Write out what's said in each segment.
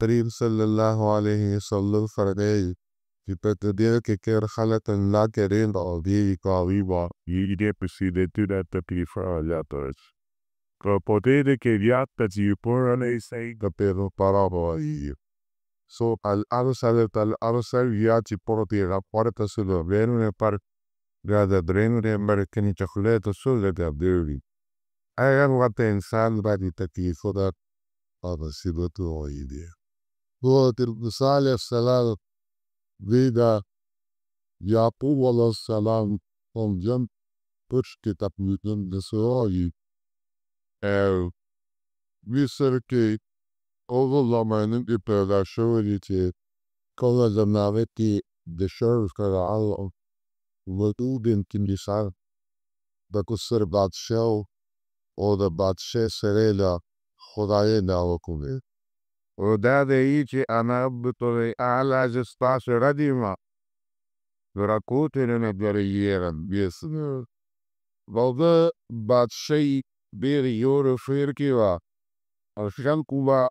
کریم صلی اللہ علیہ وسلم فرمائے کہ پتہ کہ کر خلق اللہ کریں اور بھی کاوی با یہ presidente da tarifa aleatórias. Para poder criar por analisar da pelo para aí. So al arusal ya ci porti rapporta sullo bene par gada dreno americani chocolate sulle da dirty. Ai what insan badi takifo da هذا سيبته ويدي. هو تلبسالي السلام vida يعقوب عليه السلام from jump pushto tapmiten de soyi. Vi ser que overlamanın ipela şöylece kola zanaveti de şerif kara Allah ودودن كندسان da kusur badşav o da badşe serela خدای ناوکنه و داده که انا بطوری اعلا جستاش ردیما ورکوتن نداریرن بیسن وده بادشی بیر یور فرکی و ارشان کوبا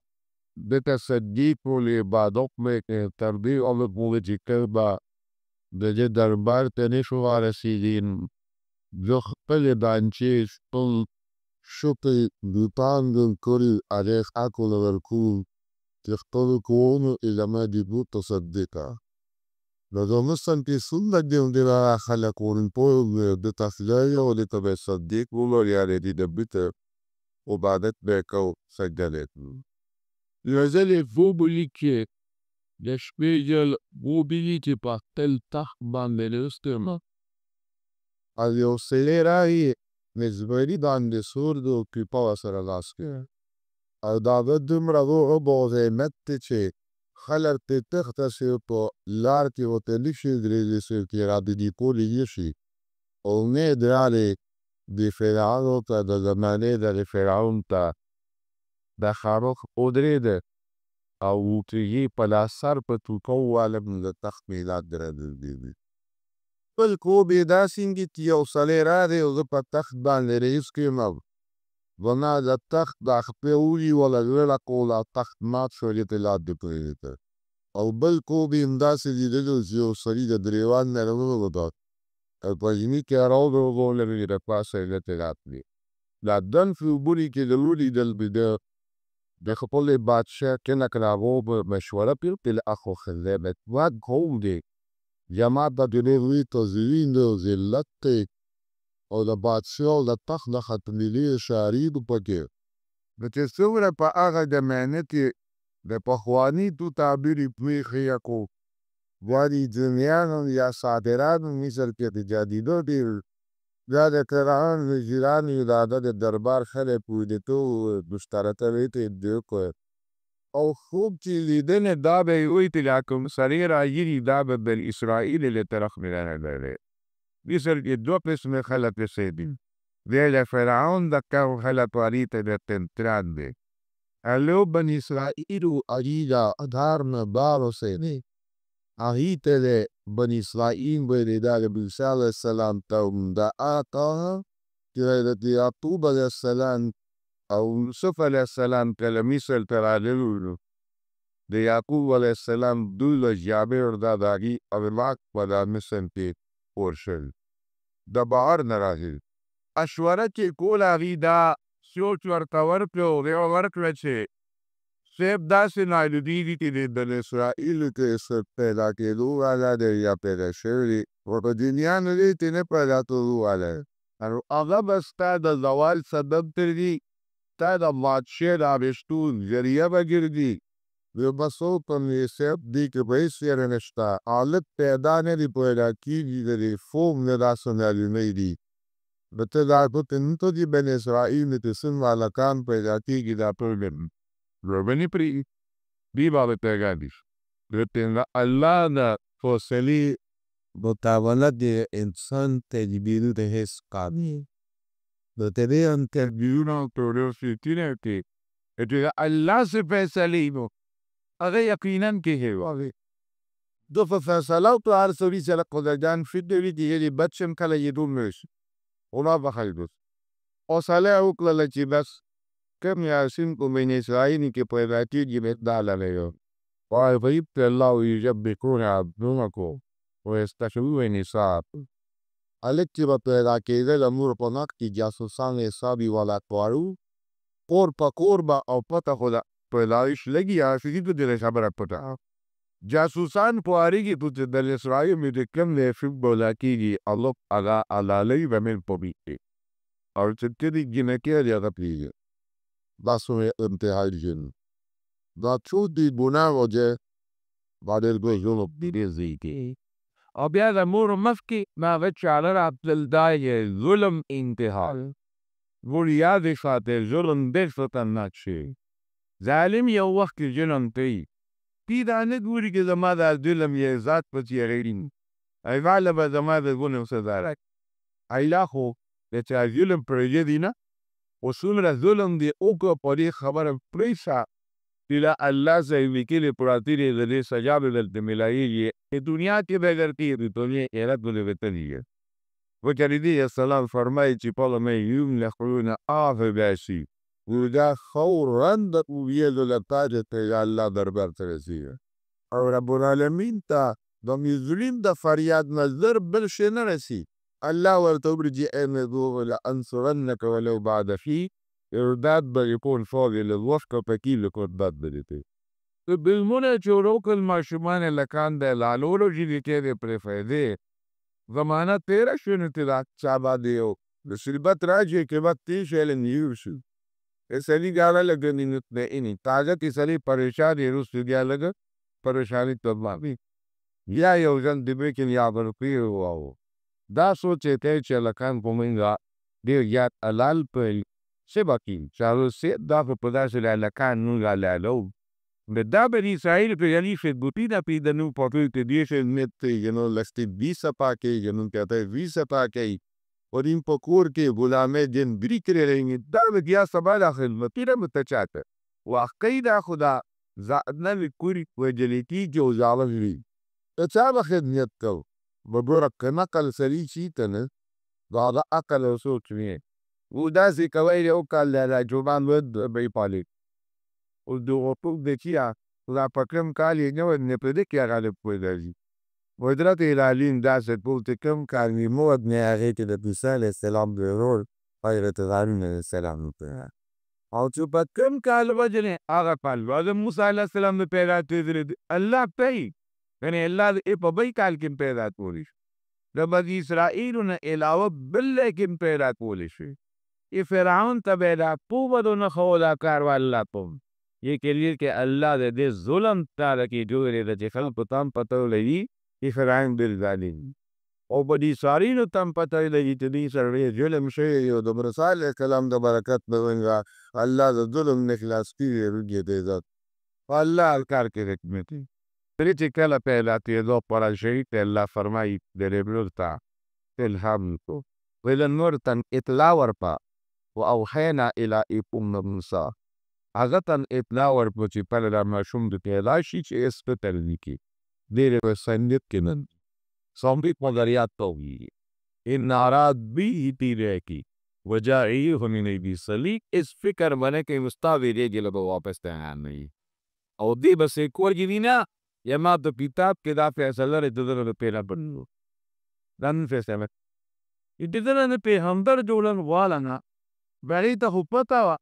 بتصدیق ولی بادوک میں تردی اول پولیٹیکل با دجه دربار تنشو رسیدین جو خپل دانچه خپل شوطي بيطاندن كل عليك أكل والكل تختلقون إلى ما دبوت تصدقا لذا مثلا في سنة ديهم دينا خلقون بول بتفلايا ولتبع صديق ولا يعني دي دبتا وبعدت بيكو سجلت Yazeli vobolike de spiegel mobility partel tachban de l'estema. Allo selerai mezveri dande surdo qui pavasara laske داودم رضو عبوزي متچه خلرت تختسي po larti o telishi grezisi che era di poli yeshi o ne drale di ferano ta da zamaneda di feraunta da kharok odrede او تجي پلا سر په توکو عالم د تخمیلات درد بل کو به داسینګي یو سلی را دی او په تخت باندې رئیس کېمو ونا د تخت د خپلولي ولا غلا کولا تخت مات شو لته لاد دی پریته او بل کو به انداسې دی د یو سری د دریوان نه وروته په یمي کې راو ولې د پاسه لته راتلی لا دن فی بوري کې د لوري دل بده د خپل بادشاہ کنا کراو مشوره پیل اخو خلبت واد کوم دی جماعت د دنیوي تزوین د ذلت او د بادشاہ د تخت د ختملی شارید پکې د چې څومره په هغه د مهنت د پخوانی تو تعبیر میخیا کو وادي دنیانو یا صادرانو مثل کې د جدیدو دی دا د کران وزیران د دربار خلک پوی تو مشترکه ویته دی کو او خوب چې لیدنه دا به وی تلاکم سریر ایری دا به بل اسرائیل له طرف نه لري مثل کې دوه قسم خلک سیدین ویل فرعون د کاو خلک واریته د تنتران دی الو بن اسرائیل اجیدا ادارن بارو سیدی اهیته بن اسرائیل به د موسی علیه السلام ته دا آتا چې د یعقوب علیه السلام او یوسف علیه السلام کله مثل ترالو د یعقوب علیه السلام دول جابر دا داغي او لاک ولا مثل کې ورشل د بهر ناراضي اشوره کې کولا غیدا سوچ ورته ورکړو دی ورکړه چې سیب داسې نایلودی دي چې د اسرائیل کې څه پیدا کېدو والا دی یا پیدا شوي و په دنیا نه دی چې نه پیدا کېدو والا او هغه به ستا د زوال سبب تري تا د بادشاه د آبشتون ذریعه به ګرځي و بسو په سیب دی کې به سیر نشته حالت پیدا نه دی پیدا کېږي د فوم نه داسې نایلونی دي بته دا په تنتو دی بن اسرائیل نه تسن والا کان پیدا کېږي دا پرګن ربني پری دی بابا پیغادیش رتن الله دا فوسلی متاولت دی انسان تجبیرو ده حس قابی دا تبی انتربیونا توریوسی تینه که اتوی اللہ سے فیصلی نو اگر یقیناً که ہے واقعی دو فیصلو تو هر سوری سلق قدردان فیدوی دیگری بچم کلا یدون مرش اونا بخیدوس او ساله اوکلا لچی بس کم یاسین کو بین اسرائیل کې پیدا کېږي مثدال علیه وغیبت الله یجبکون عبدونکو ویستشوون نساءکم. هلک چې به پیدا کېدل مور په نق کې جاسوسان حسابي والا کوارو کور په کور به او پته خو د پیدایش لګي عاشقي ته دې خبره پټه جاسوسان پوارېږي تو چې د اسرائیل مې د کم دی فیب بولا کېږي الله هغه علالۍ به مې پوبېږي او چې ته دې جنکې دی هغه پرېږي دا څومره انتهایي جن دا څو دې ګناه وجه بعد ګوزونو ادريس او بیا د مور مخکې ما وچاله راتلل دا یې ظلم انتها ور یاد ساتئ ظلم ډېر خطرناک شی ظالم یو وخت کې ظلم کوي پی دا نه ګوري چې زما دا ظلم یې ذات په څېر اړین ایواله به زما د ظلم سزا راکړي ایلا خو د چا ظلم پرېږدي نه خو څومره ظلم دې وکړه په دې خبره پرېږده چې لا الله صاحب لیکلي پراته دي د دې سزا به درته میلاېږي چې دنیا کې به اگر کې د دنیا آخرت به وتلیږي وچریدي السلام فرمایي چې په لمه یملخون آف باشي ودا فورا د ویلو لپاره ته الله دربار ته رسیږي او رب العالمین ته د مظلوم د فریاد نظر بل شي نه رسي الله ورته ورجي انذو لانصرنك ولو بعد حين ارداد به يكون فاضي للوفق فكيل قربات بدته بالمنه چې روکل ماشومان لکان د لالولو چې کې د پرې فائدې زمانہ تیره شو نو ته دا چا باندې یو د شربت راځي کې وخت تیش نیو شو سړي ګاله لګنی نه اني تازه کې سړي پریشان یې روس بیا لګ پریشانی تباهي یا یو ځل د بیکن یا ورپی وو دا سوچې ته چې لکان کومنګا ډیر یاد حلال په سباکی چارو سے دا په داسې لکان نو لالو da per Israele per Alice Butina pidanu proprio te 10 mette che non la sti visa pa che non te te visa pa che और इन पकोर के गुलामे जिन बिक्रे रहेंगे दाव गया सवाल खिदमत तेरा मुतचात वाकईदा खुदा ज़ादना विकुरी वजलिती जो जावल भी तचाब खिदमत को बबरक नकल सरी चीतन दादा अकल सोच में ودا سي کوي او کال لا جوبان ود بي پالي او دغه په دچیا لا پکم کال یې نو نه پدې کې غالب پوي حضرت العالین دا ست بولت کم کال می مود نه هغه ته د موسی علیه السلام د ورور حضرت هارون علیه السلام په او چې پکم کال وجنه هغه پال د موسی علیه السلام پیدا کړی الله پي کنه الله دې په بای کال کې پیدا کړی د بنی اسرائیل نه علاوه بل کې پیدا کړی شي ये फिरौन तबेदा पूवदो न खोला कारवाला तुम ये के लिए कि अल्लाह दे जुल्म तार की जोरे दे खल पतम पतो लगी ये फिरौन दिल जालिम ओ बड़ी सारी न तम पतो लगी तदी सरे जुल्म से यो दो रसूल कलाम द बरकत बवंगा अल्लाह द जुल्म निखलास की रुगे दे ذات अल्लाह अलकार के हिकमत फिर कला पहला ते दो पर शेख अल्लाह फरमाई दे रेबलता الهم को ولن نورتن اطلاع ورپا واوحینا الى ابن موسی هغه تن اطلاع ورپو چې پر را ماشوم د پیدا شي چې اسپتال وکي ډېر په سنت کې نن سومبي په دریات توي ان اراد به تیرے کی وجائی من بي سلیق اس فکر باندې کې مستاوي دیږي له واپس ته نه او دې بس کوی وینا یما د کتاب کې دا فیصله لري د پیدا بنو دن فیصله دې په همدر جوړن والنا بری ته خو پتا وه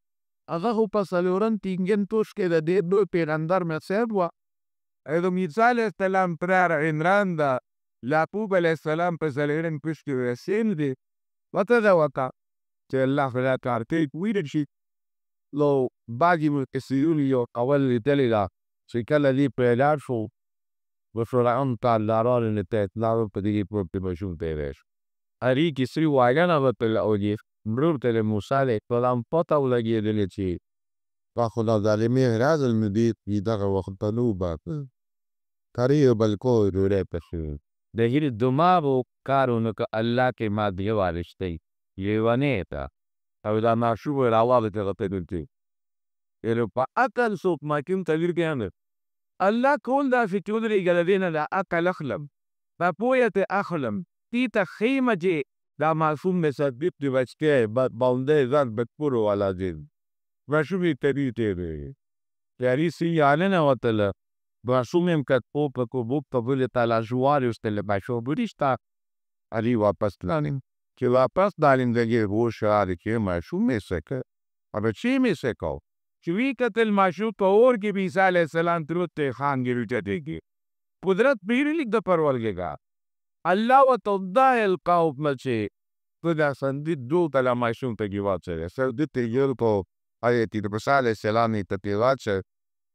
هغه خو په څلورم ټینګن توش کې د دې دوی پیغمبر مسیب وه د موسی علیه السلام پلار عمران ده یعقوب علیه السلام په څلورم پوش کې یاسین دی وته ده وته چې الله خدا کار کوي ویل شي لو بعضې مفسرین یو قول لیدلی ده چې کله دې پیدا شو و فرعون ته الله راغلی ته اطلاع په دې پورې ماشوم پیدا شو هرې کیسې وایانه وتل او دې مرور ته د موسی علیه السلام پته ولګېدلې چې با خدا ظالمي راز المدیر في دغه وخت طلوبات قریب الکوی روڑے پشو د هیل دماغو کارونو که الله کې ما دی وارشتي لیوانه تا او دا ماشوم راواله ته غتلتي یلو په عقل سوک ماکیم تغیر کې الله کول دا فکر ګلدینه دا عقل اخلم په پویته اخلم تی ته خیمه جه دا معصوم مسبب دی بچکه باونده ځان بکپورو والا دین ماشومې طریقې دی پیاری سی یعنی وتله ماشوم هم که په کوبوب په بل تعالی جوار استل باشو بریشتا علی واپس لانیم که واپس داریم دیگه روش آره که ماشوم میسکه aber چی میسکاو چوی قتل ماشوم تو اور کی بھی عیسیٰ علیہ السلام تروت خان گیری چدیگی قدرت پیری لکھ دا پرولگے گا اللہ و تودا القاو مچے پدا سندی دو تلا ماشوم تگی واچے سندی تیگر کو آیتی دا عیسیٰ علیہ السلام تتی واچے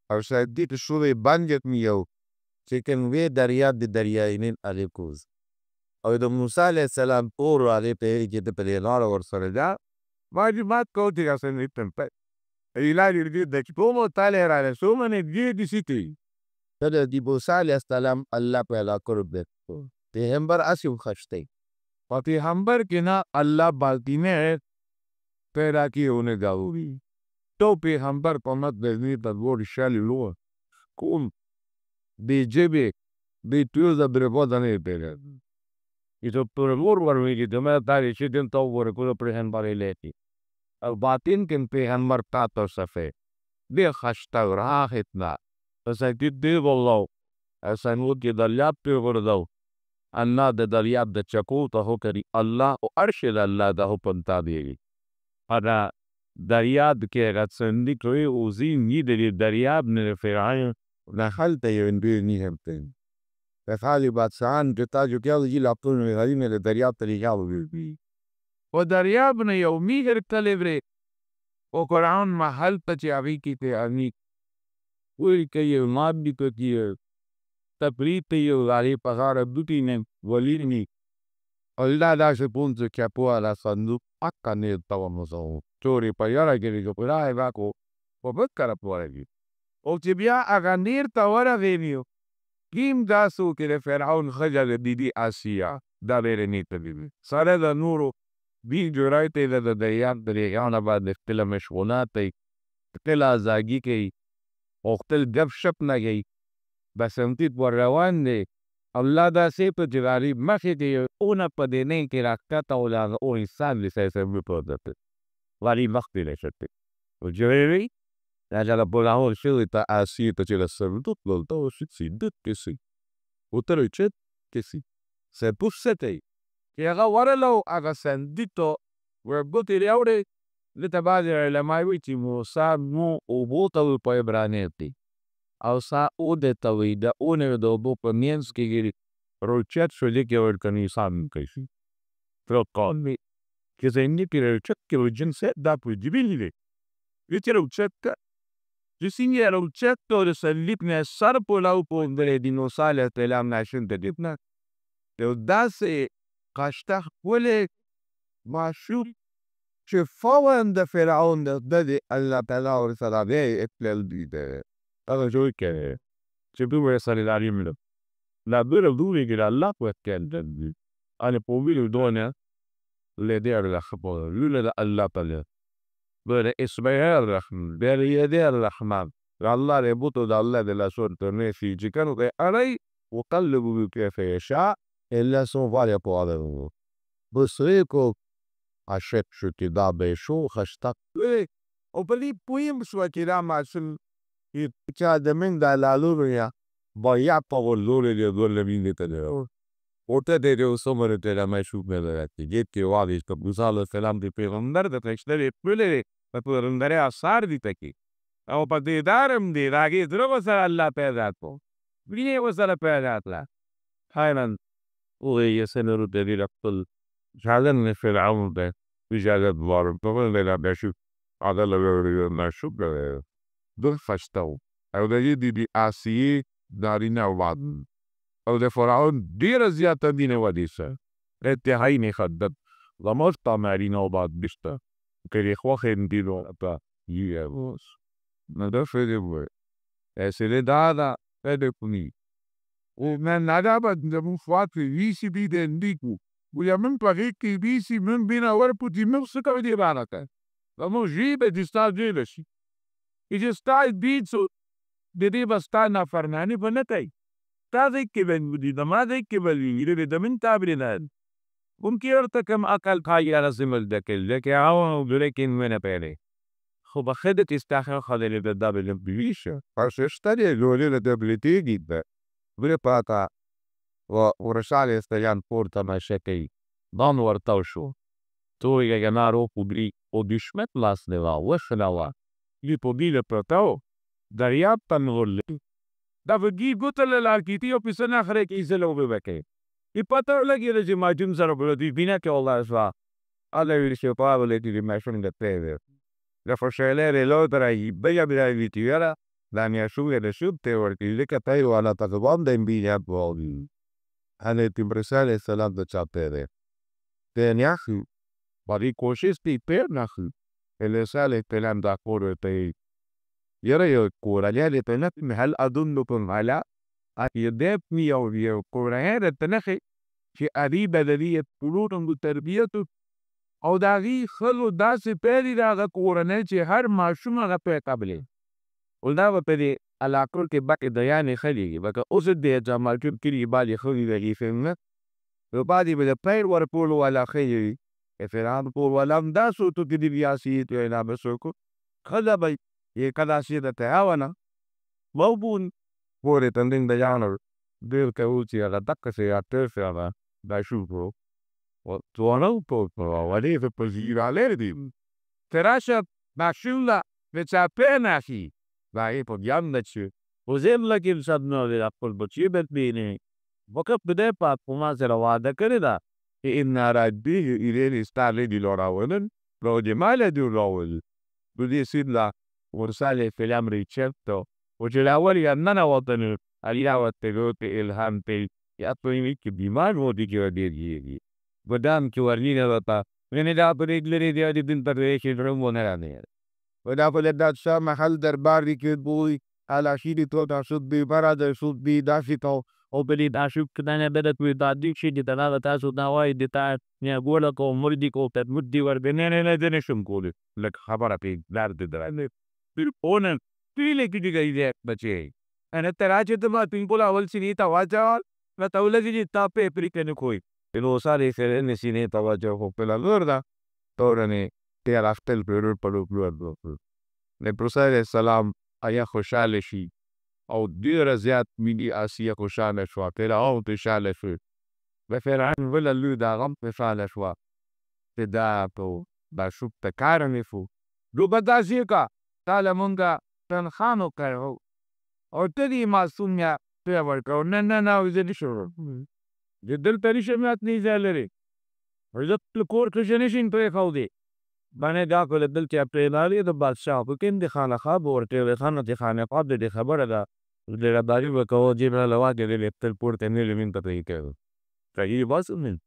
او سندی تشوری بانجت میو چکن وی دریاب دی دریائنین علی کوز او دا موسیٰ علیہ السلام اور علی پیری جد پلیلار ورسر جا واجبات کو تیگا سندی تنپے ایلالی دی دکی پومو تالی رانے سومنے دی سیتی تدا دی موسیٰ علیہ السلام اللہ پیدا کرب دیکھو پیغمبر اسیم خشتے و پیغمبر کے نا اللہ بالتی نے پیدا کی ہونے گاوی تو پیغمبر پمت بزنی تدور شالی لو کون بی جبی بی توز بربو دنے پیدا یہ تو پرور ورمی کی دمیں تاری شدن تو ورکو پیغمبر لیتی او باطن کن پیغمبر تاتو صفے بی خشتا و راختنا اسا دی والله اسا نود کی دریاب پی وردو اللہ دا دریاب دا چکو تا ہو کری اللہ او عرش دا اللہ دا ہو پنتا دیگی ادا دریاب کے غد سندی کوئی اوزین نی دلی دریاب نے فرعین نخل تیون بیر نی ہمتین تخالی بادشاہان جتا جو کیا جی لاپتون میں غری میں دریاب تریجاب بیر بی و دریاب نے یومی ہرکتلے برے و قرآن محل تچی آگی کی تے آنی کوئی کئی ماد بھی تو کی تپریت تے یو غاری پغار دوٹی نے ولینی اللہ دا سے پونچو کیا پوالا صندوق حقانی تاو مزاو چوری پیارا گری جو پرائے باکو و بد کرا پوارا گی او چی بیا اگا نیر تاورا دینیو کیم داسو که فرعون خجل دیدی آسیا دا بیره نیتا دیدی سارے دا نورو بی جورائی تے دا دریان دریان آباد اختلا مشغولات تے اختلا ازاگی کئی اختل گف شپ نا گئی بس امتید پر روان دے اللہ دا سے پا جواری مخی دے اونا پا دینے کی راکتا اولاغ او انسان لی سیسے مپر دتے واری مختی لے شتے و جوری ناجالا بولاہو شلی تا آسی تا چلا سردوت لولتا و شد سیدت کسی و تر چد کسی سے پوش ستے کہ اگا ورلو اگا سندیتو وربوتی لیاوڑے لتا بازی علمائی چی موسیٰ مو او بوتاوی پا ابرانیتی او سا او دیتاوی دا اونه دو بو پا مینس کی گیری روچت شدی که ورکنی سام کشی فرقان بی که زنی پی روچت که وجن سید دا پو جبیلی دی ویچی روچت کا جسینی روچت تو رسلیت نے سر پولاو پو اندره دینو سالیہ تیلام ناشن تدیبنا تو دا سے قاشتاق ولی معشوق چه فوان دا فرعون دا دی اللہ تعالی ورسلا دی اقلال دی دی اگا جوی که چه بو رسالی داری ملو لا بیر دوری که اللہ کو اتکال دی آنی پویلو دونه لیدی الرحمن لولا دا اللہ تعالی بیر اسمه الرحمن بیر یدی الرحمن اللہ ربوتو دا اللہ دی لسون ترنیسی جکانو که علی وقلبو بی کیف یشا اللہ سون فالی پو آدھو بسری کو عشق شکی دا بیشو خشتاق او پلی پویم سوکی دا معصول چا دمین دا لالو ریا با یا پا غلولی دی دولمین دیتا دی اوٹا دی دی سمر تیرا مشوق میدارتی گیت کی وادیش که موسیٰ علیہ السلام دی پیغمبر دا تکشتری پولی دی پیغمبر آثار دی تکی او پا دیدارم دی راگی درو بسر اللہ پیدات پو بینی بسر پیدات لا حیران اوه یسن رو دی رقتل شادن فرعون دی بجادت بارم پاکن دینا بشوق عدل بگرد نشوق بگرد در فشتاو او دا یه دی آسیه دارین اواد او دا فرعون دیر زیادتا دین ودیسه اتحایی نخدد لمرتا مارین اواد بشتا کری خواخین دیرو اتا یه باز ندا فیده بوی ایسه دی دادا فیده کنی و من ندا با دمون خواد که ویسی بیده اندیکو و یا من پاقیق که ویسی من بینا ورپو دی مقصکا دی بانا که و مو جیبه دیستا دیلشی ایجا ستای بیدسو دیدی بستا نافرنانی بنتای تا دیک که بین بودی دما دیک که بلی میره دمین تابری ناد ممکی ارتکم اقل کھایی رسمل دکل لیکن آوان بریکن من پیره خب خیلی تستاخر خاله به دابل بیشه. پس اشتری لولی دابلیتی گیده. بری پاتا و ورشالی استیان پورتا مشکی. دان ورتاوشو. تو یه نارو پودری و دشمت لاس نوا وشنوا. لی پودیل پرتاو. دریاب تنگولی. دافگی گوتل لارکیتی و پیسه نخره که ایزلو ببکه. ای پتا لگی رجی ماجون سر بلدی بینا که الله اسوا. الله ویرشو پاولی تی ماشون گتیه. لفرشاله رلو ترایی بیا برای ویتیارا. دانیاشوی رشوب تورتی لکتای والا تقوام دیم بیاد باقی. هنه تیمرسال سلام دچابته. تنیاخو. باری کوشش تی پر نخو. السال تلام داکور تی. یره کورالیه تنت محل ادون لکن علا. یدب میاویو کورایه تنخی. که ادی بدلیت پلوتن تربیتو. او داغي خلو داسې پیری راغه کورنۍ چې هر ماشوم هغه په قبلې ولدا په دې علاقو کې باقي دیانې خلیږي بګه اوس دې جمال کړي بالي خوري دې فهمنه په باندې به پیر ور پول ولا خي افراد پول ولا داسو ته دې بیاسي ته نه بسوکو خدا به یې کدا سي د تعاون موبون پورې تندین د یانو دې کوي هغه دک سي اته هغه دا شو وطوانو ولی في pozirale di. Terasha maxula vecapena vai podjandaci. Uzemla kim sadno de apol bocibet bini. Vokap bide pat puma zerawada kerida. Inna radbi ireli starli di lorawelen. Pro jemale di lowel. Budi sidla ursale filam ricetto. وجلاولي أننا وطن الياوة تلوت إلهام تي يأطيني كبيمان ودي كودي بدام كورنينا بطا من دا بريد لري دي دين تريشي رمونا رانير ودا فلدات شا محل درباري كدبوي على شيري توتا شدبي برادر شدبي داشتو او بلي داشوك كدانا بدت ويداديك شي دي تلاغة تاسو نواي دي تا نياغولا كو مردي كو تدمدي وربنين ندنشم كولي لك خبرة في دار دي دراني بير اونن تيلي كدي غيدي بچي انا تراجي دما تنبولا اول سيني تواجال نتاولا جي تاپي پريكني كوي Pero sale que en el cine estaba yo con la verdad. Todo en te alaste el primer palo blue. Le procede salam aya خوشحال شي او ډیر زیات ملي اسیا خوشاله شو تر او ته شاله شو و فرعون ولا لو دا غم په شاله شو ته دا په با شو ته کار نه فو لو بدا زیکا تعالی مونږه تنخانو کړو او ته دې معصومیا ته ورکو نه وزې شو جدل تریشه میات نیزه لري حضرت کور کشنشین پرې خو دی باندې دا کول دل چې پرې لاري د بادشاہ په کیند خانه خواب ورته خانه ته خانه خواب دې خبره ده د رباري وکاو جبر لواګه دې تل پورته نه لمن ته یې کړو کوي واسمن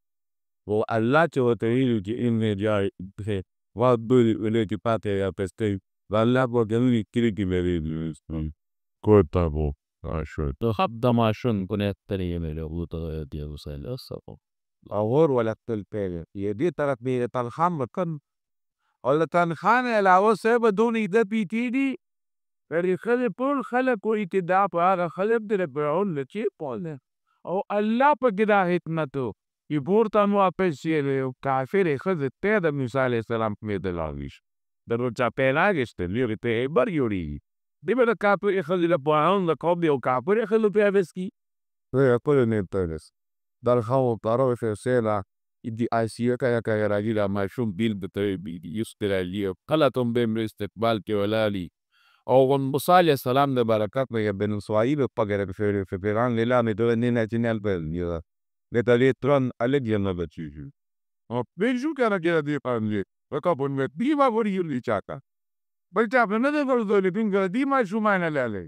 و الله چې وته ویل چې ان جای په وا بل ولې چې پاتې یا پسته والله په ګلې کړي کې مې کوتا وو شو خب ماشون کنه تريمه لو تو دي وسائل الصفو اور ولا تل پیل یہ دی طرف میں تنخان مکن اور تنخان علاوه سے بدون اید پی ٹی ڈی پھر خل پر خلق کو اتدا پر خلق در برون لچی پول او اللہ پر گدا حکمت یہ پورتا نو اپس یہ کافر خد تے د موسی علیہ السلام میں دلاویش دروچا پیلاگست لیرتے بریوری دی بل کاپر خل لپاون د کوب دی او کاپر خل په اوسکی وی اکل نیترس در خاو طرف سیلا دی آسیا کیا کیا راجیلا ماشوم بیل بتوی بی یسترالی قلتم بهم استقبال کې ولالي او موسی علیہ السلام د برکات نه بن سوایب پګره په پیران لیلا می دوه نه نچنل په نیو د تلې ترن الګ نه بچی او بنجو کنه کې دی پاندې وکابون می دیما ور یلی چاکا بلچا په نه د ورزولې بینګ دی ما شومان لاله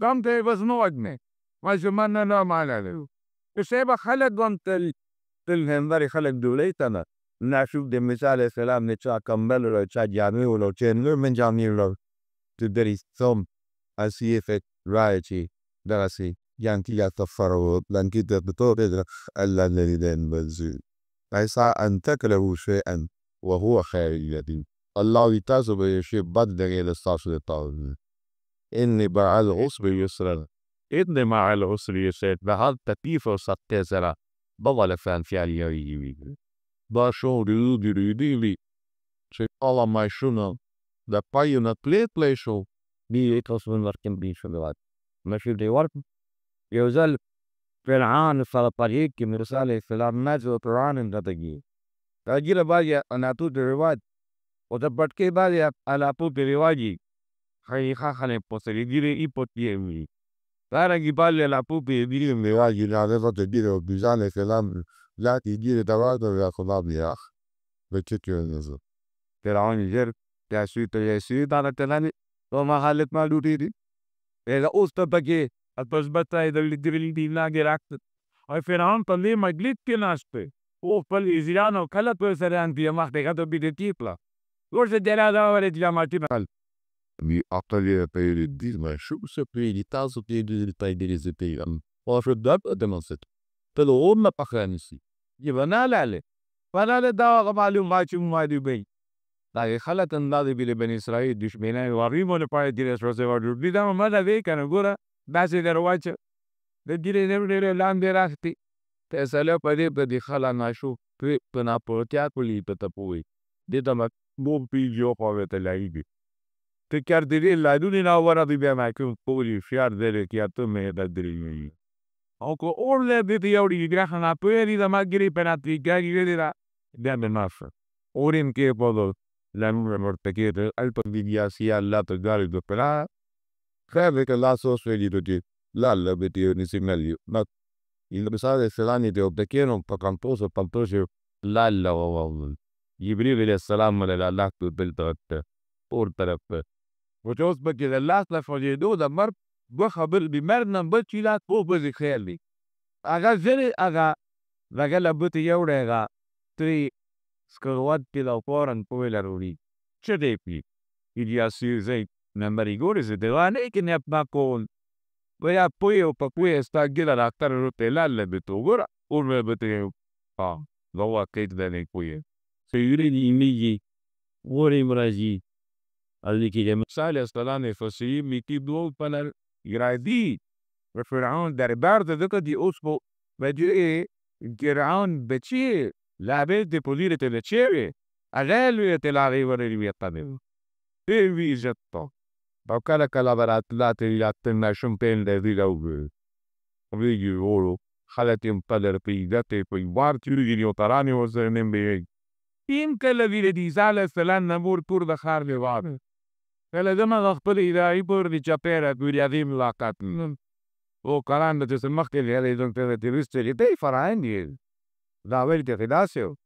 دم ته وزنو اجنه ما شومان نه مالاله سبا خلق دون تل هندري خلق دوليتنا نشوف د مثال السلام نچا کمبل رو چا جامع ولو چنل من جامع رو تدري ثم اسيفك رايتي درسي يانتي يتفروا لانكي تبطور الا الذين بزين ليس ان تكرهوا شيئا وهو خير لكم الله يتعذب يشي بد غير الصاص للطاول اني بعد عصب يسرا إن مع العسر يسر بهذا تكيف وستزرع بضل فان فعلي يوي باشو ريدي شيء الله ما يشونا د پایو نه تلی شو. بي تصميم وركن بي شو بعد ماشي دي ورك يوزل فرعون فالطريق من رسالة السلام نازل قرآن اندتجي تاجيل باجي أنا تو دريواد وتبرتكي باجي على تو دريواجي خيخا خلي بوسري ديري إيبوتيمي تارا جبالي على تو بيديري مواجي نعرفة تدير وبيزان الكلام لا تدير تواضع يا خلاب يا أخ بتشكر النظر فرعون جر تاسوي تانا تلاني وما حالت ما لوريدي إذا أستبكي التثبت إذا اللي ديري دي لا جراكت أي فرعون طلي مجلد كناشته وفل إزيانو كلا تسرعن دي ما تكاد بيدتيبلا ورش جلالا ولا جاماتي نال mi atelier per dire ma شو سبي دي تاسو دي دي زي ام وافدب دمنست تلو ما بخانسي يبنا لا فلا دا معلوم ما دي بي لا خلت النادي بني إسرائيل دش بينا وريمو لباي ديرس روسيفر بيدا ما دا ذي كان غورا بس درواچ ديري نبري لان دراختي تسالو بدي خلا ناشو بنا بوتيا كلي بتپوي دي دم بو بيجو قوه تلاقي تكردري لا دوني نا ورا دي بما كون بوري شيار ديري كيا تمه ددري اوكو اورله دي يوري غراخنا بيري دا ماغري بناتي غاغي ديرا دم ناف اورين كي بودو لانو مرتكير البديا سيا لا تغاري دو بلا خير que la sociedad de la betio ni signalio ma il besare selani de obdequeron pa cantoso pantoso لا جبريل السلام على الله بالتوت اور طرف وجوز بكي الله لا فجدو دا مر بخبر بمرنا بچيلا تو بزي خيالي اغا زري اغا رجل بوتي يوريغا تري سكوات كده فورن بويلروري شديبي إدياسي زي نمبريغوري زي دواني كن يبنا كون ويا بويو بقوي استاجيلا لاكتر روتيلا اللي بتوغورا ورمي بتيو لو كيت داني بوي سيوري دي ميجي وري مراجي اللي كي سالي استلاني فسي ميكي دول بانر يرايدي وفرعون دربار دكا دي أسبو بدو إيه فرعون بتشي لابد دي بوليرة تلتشيري أغالو يتلاغي وري بيطانيو تيوي جتو بوكالا كالابرات لا تلاتنا شمبين لذي لوغو ويجي ورو خالتين بادر بيداتي بيوار تيري يوتاراني وزرنين بيهي إن كلا في لديزالة سلان نمور تور دخار لغار كلا دما غخبر إلهي بور دي جابيرا بوري عظيم لاقات وكالان دا تسمخت اللي هذا يدون تغترستري دي فرعين دي داويل تغداسيو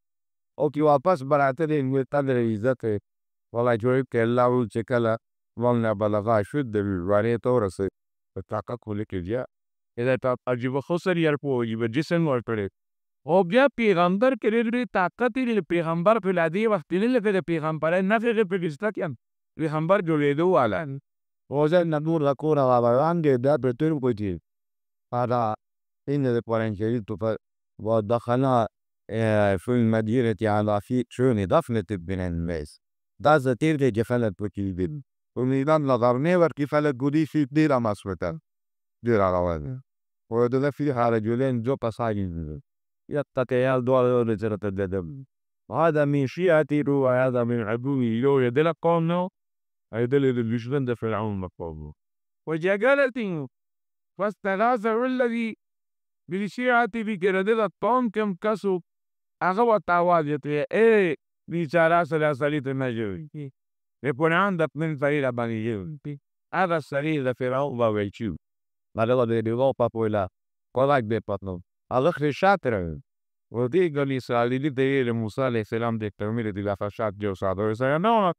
اوكي واپس براترين ويتادر إزاته والله جويب كالله وچكالا والنا بلغا شد الواني تورس بتاقا كولك جا إذا تاجيب خسر يرپو يب جسن ورطره او بیا پیغمبر کړي طاقت لري پیغمبر په لادي وخت لري پیغمبر نه فکر پکستا کیم پیغمبر جوړېدو والا وزن نور رکورا غوان دي دا بتر کوتي هذا إن القرآن ودخلنا في المدينة على في شون دفنة بين الناس دا زتير دي جفلت بكيل وميدان نظرني وركفلت قدي في دير مسوتا دير غوان ودنا في رجلين جو بساجين يتقيال دول رجرة الدم هذا من شيعتي وهذا من عدوي لو يدل قومنا يدل الجشبن فرعون مقومه وجاء فاستغاثه الذي بالشيعة بكردة الطوم كم كسو أغوى تعواجته إيه بيشارة سلاسلية النجوي يكون عندك من فريق بنيجيو هذا السرير فرعون وويشيو مالله ديرو بابولا قلاك بيبطنو الأخر شاطر ودي قال إسرائيلي دير موسى عليه السلام دي ترمير دي لافشات جو صادر سيانونا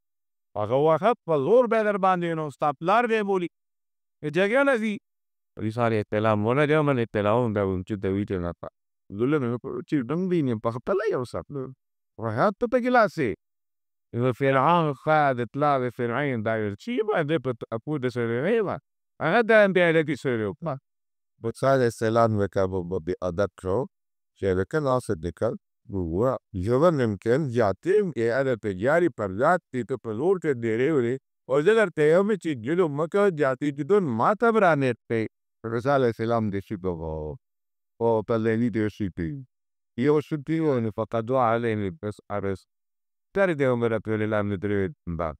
أغوى خط فالغور بيدر باندينو استابلار دي بولي جاگه نزی رساله السلام ولا جامن السلام دا ونچ دویته نتا دولن چی دنگ دینیم پختلا یوسف وهات تتجلاسي فرعون خاد اطلاع فرعين داير شي ما دبت أقود سريريلا هذا أنت عليك سريريلا بسال السلام وكابو بأدكرو شبكة ناس الدكال هو جوان يمكن جاتيم على تجاري برجات تتبلور كديريولي وزير تيومي تجلو مكا جاتي تدون ما تبرانت بي رسالة السلام دي شبكة او تليني دي شبكة يو شبكة ونفقدوا عليني بس عرس تاري ديو مرا بيولي لام ندريد مبا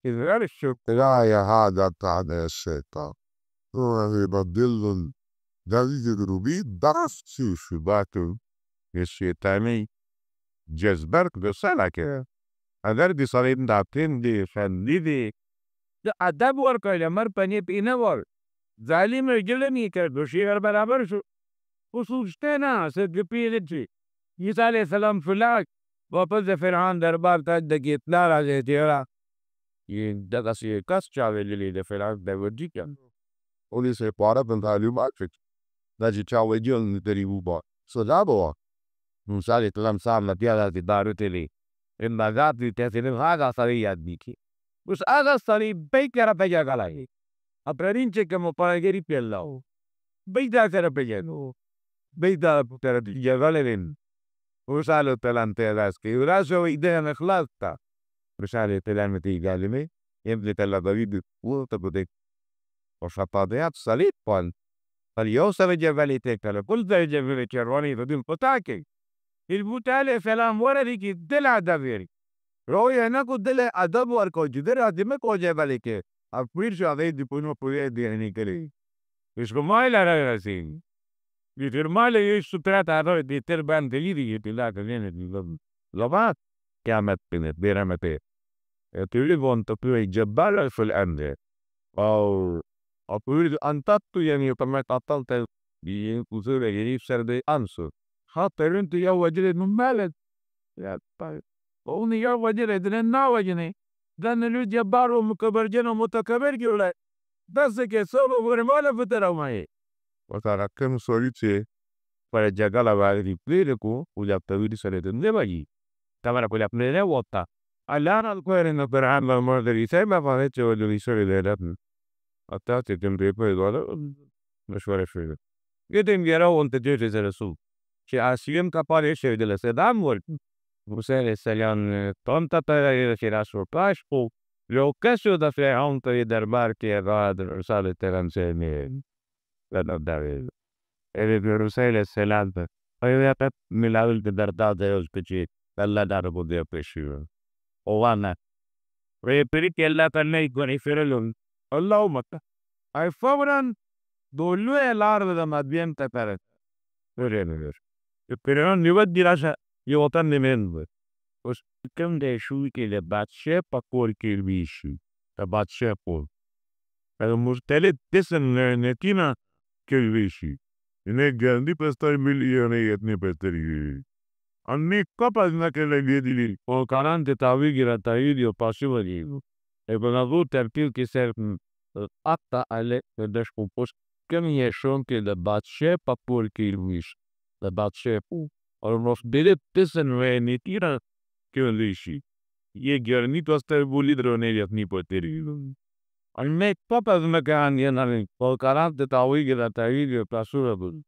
إذا الشكر لا هذا تعالى الشيطان هو يبدل دليل الربيع درس شو باتو الشيطاني جذبرك بسالك اگر دي صليب دابتين دي فندي دي ادب ورکړل امر پنی پینه ور ظالم رجلنی کړ دوشي ور برابر شو وسوچته نه سد پیلچی عیسی علیہ السلام فلاک واپس د فرعون دربار ته د اطلاع راځي تیرا یہ دغه سی کس چا ویلې د فرعون د ورجی کړ ولي سي پاره په تعلیمات دا چې چا ویل نه دریو با صدابو موسی علیہ السلام صاحب بیا د دارو تلی ان بازات دي ته نه هغه سړی یاد دي کی اوس هغه سړی به کړه په جګړه لای اپرین چې کوم پاګری پیلاو به دا سره پیژنو به دا تر دې جګړه وسالو تلانته راسکی وراسو ایده نه خلاص تا وسالو تلانته گالمه يبدو تلا داوود وتبدك وشطاديات صليب قال فاليوسف جبلي تكلا كل ذا جبلي كرواني ضد القطاكي البوتالي فلام وردي دل دافيري روي انا كو دل ادب وركو جدر ادم كو جبلي كي افير شاده دي پونو پوي دي ني كلي اسكو مايلا راسين دي ترمال يسو تراتا دي تربان دي دي تلا كنين دي لبات قامت بنت بيرمته تريبون تطوي جبال في الأرض أو أقول أن تطو يعني كما تطلت بوزور يعني سرد أنصر حتى أنت يا وجد من مالك يا طيب وني يا وجد دنا وجني دنا لو جبار ومكبر جن ومتكبر كله بس كسر ورمال فترة معي وتركن سوريتي para llegar a la valle de Cuba ولا بتويل سرد النبي تمام كل أبناء وطا الآن القرار إن برهان المدرسة ما فهمت ولا يسوي ذلك أتاتي تمريبا ولا مشوار شوية قديم يراو أنت جيت الرسول شيء أسيم كبار شيء دل سدام ول وسائل السلام تونتا ترى شيء راسو باشو لو كسر دفع أنت يدربار كي راد رسالة ترنگزئی لا داري رسائل السلام أيوة بس ملاول تدردا ديوز بيجي الله دار بودي بيشيو وانا ويبريك الله كنا يكون يفرلون الله مكة أي فورا دولو الأرض ده مدين تفرد ورينه يبريون نودي راسا يوطن من بس كم ده شو كده بادشاه بقول كيربيشو تبادشاه بقول المرتلد تسن نتينا كيربيشي إنك عندي بستار مليونية إتني بستري أني كابس نكلا جديد أو كلام تتاوي غير تايد يباشوا ليه إبنادو ترتيب كسر أكتا على قداش كوبوس كم يشون كده بادشاه بقول كيربيش تبادشاه بقول المرتلد تسن نتينا كيربيشي يجرني توستر بولي دروني إتني بستري أني كابس نكان ينامي أو كلام تتاوي غير تايد يباشوا ليه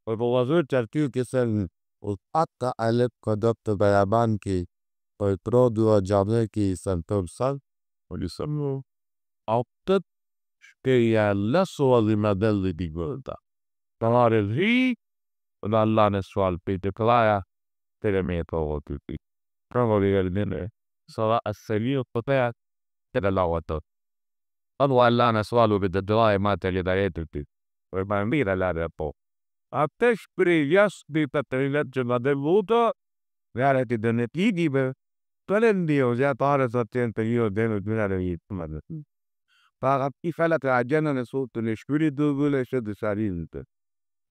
وبوظور ترتيب كسر وقطع على قدرت بيابان كي ويترود وجابه كي سنتور سال ولسمو أوقات كي لسوا لمدل دي قلتا تمار الهي ودا الله نسوال بيت كلايا ترميت وغطي كانوا يردين سواء السليل قطعت تدلاوته أنو الله نسوالو بددلاي ما تلي دايتو وما ميرا لا ربو Ateş brillas di tatrilaccia devuto reality donetivi طلن ديو جا طارت ساتين تيو دينو دينا يتمد فقط إفلت عجنا نصوت نشكري دوغل شد سارينت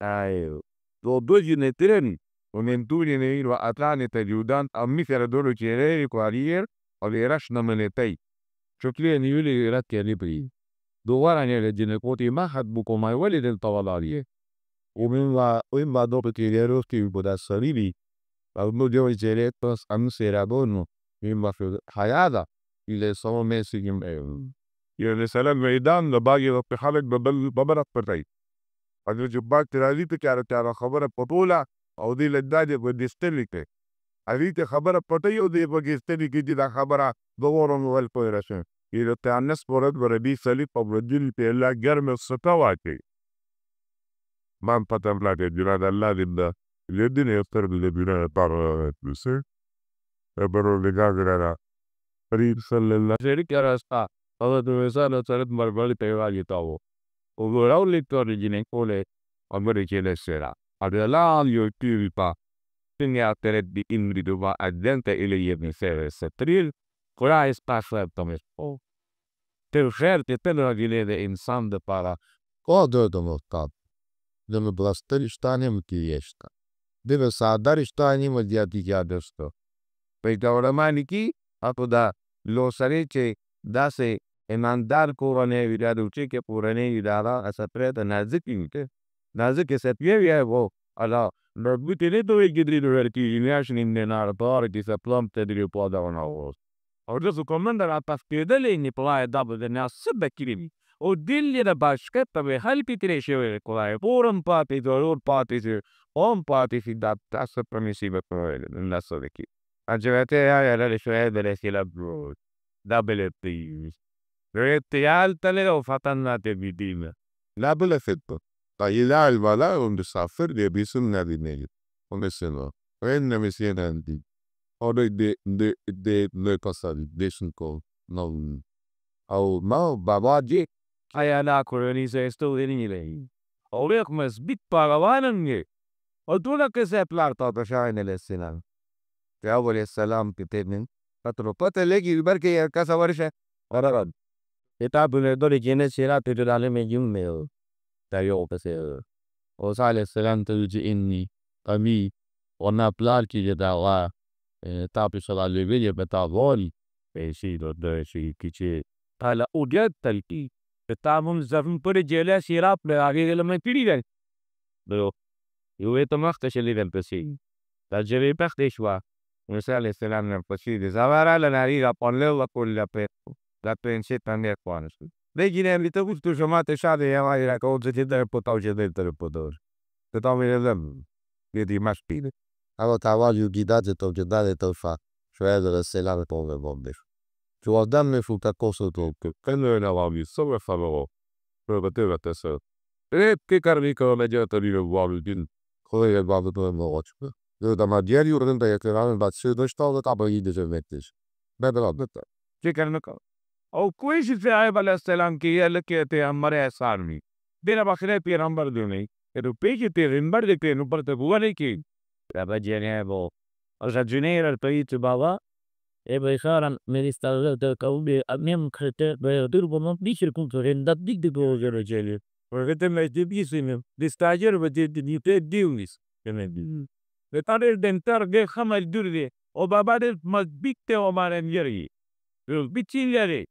أيوه دو جنتين ومن دوني نيل وأطلعني تجودان أمي سردورو كيري كوارير وليرش نمنتي شكلي نيولي رات يريبري دوارا نيل جنكوتي ما حد بكو ما يولد الطوالاريه وإما dopo che gli erotti potessero arrivare, uno di quei direttos hanno serato إما في الحياة اللي صاروا ماسكين يا رسالة ميدان لباقي في حالك ببرق فرعي هذا جباك تراليت كارا خبر بطولة أو دي لدادة بديستلك هذه خبر بطي أو دي بديستلك دي خبر دورون والبيرشن إذا تعنس برد بردي سليب أبردين تيلا جرم السطواتي ما فتم لك جناد الله لله الذين يفترض الذين يطارون بسر يبرو لقاقرنا قریب صلی الله علیه que era sta Adreesano sarebbe marvali pevali tavo. Ora un lettore di Necole amore che le sera. Adela io pipa. Tinha ter di imridu va adente ile yevni sere setril. Kora es pasa tomes. O. Te ujerte pelo gilede insan de para. O dödüm ottab. Demi blastır iştani mi kiyeşta. Demi sadar iştani mi diyati kâdırsto. Peki oramani ki apoda lo sareche dase emandar kurane vidadu che purane vidara asapreta nazikinte. Nazik sepie wo ala Rabutine to gidri verti inashin in denar authority sa plum tedri poda ona was. Orada su commander apaskede ni playa double de nasib kirimi. O dilli da başka tabi halpi tireşe kolay. Forum party zorur party home party fi da tasa permissive per nasodeki. Acevete ya le sue delle sila bro. Double please. Rete altale o fatannate vidime. La bile fetto. Da ilal vala un misafir diye bisim ne dinleyin. O mesela. Renne mesiyenen di. Orada de le kasari. Desin ko. No. Au ma babaji. Ayana kolonize esto denile. Olek mes bit paravanın ye. O dula que se plata da şahinele sinan. يا أول السلام كتبن فترة لقي بركي يا كاسا ورشة ورد يتابع دوري جينة شيرات تجد من يوم تايو بس وصال السلام تجي إني أمي ونا بلال كي جداوا تابع صلاة الليبية بتابول بيشي دو شي كيشي تالا أوديت تلقي بتابون زفن پر جيلة شيرات لآگه لما تريدن دو يوه تمختش اللي دلبسي تجري بختشوا Musale السلام نفسي زوارا لناري ponle con la petto la pense tande quanes vegine li to gusto chamate shade ya vai la cosa che del potauge del podor te to mi dem di mas pide أو تعالوا جداد توجداد توفى شو هذا السلام طول البومبر شو قدامي فوق تكوسو توك quello è una vavi sopra farò per poter tessere e che carico mediatori lo vuole din Koy el babı da moç. Da ma diğer yurdun da yakıran da sığdış da da bayı de cömerttir. Bedel da. che carno o quasi Sahib alaihissalam ki ye leke te hamare sarmi dena bakhre pe number do nahi e to pe te number de ke number te huwa nahi ki رابا جنابو أرجع جنير البيت بابا بخارا من استغلت كوبي أمام خطة بيدرب من بيشركون ترين دقيق دقيقة جرجالي Perché me ti bisim di stagiare vedi di te diunis che ne di le tare dentar ge khamal durdi o babade mas bitte o marengeri il biccigliere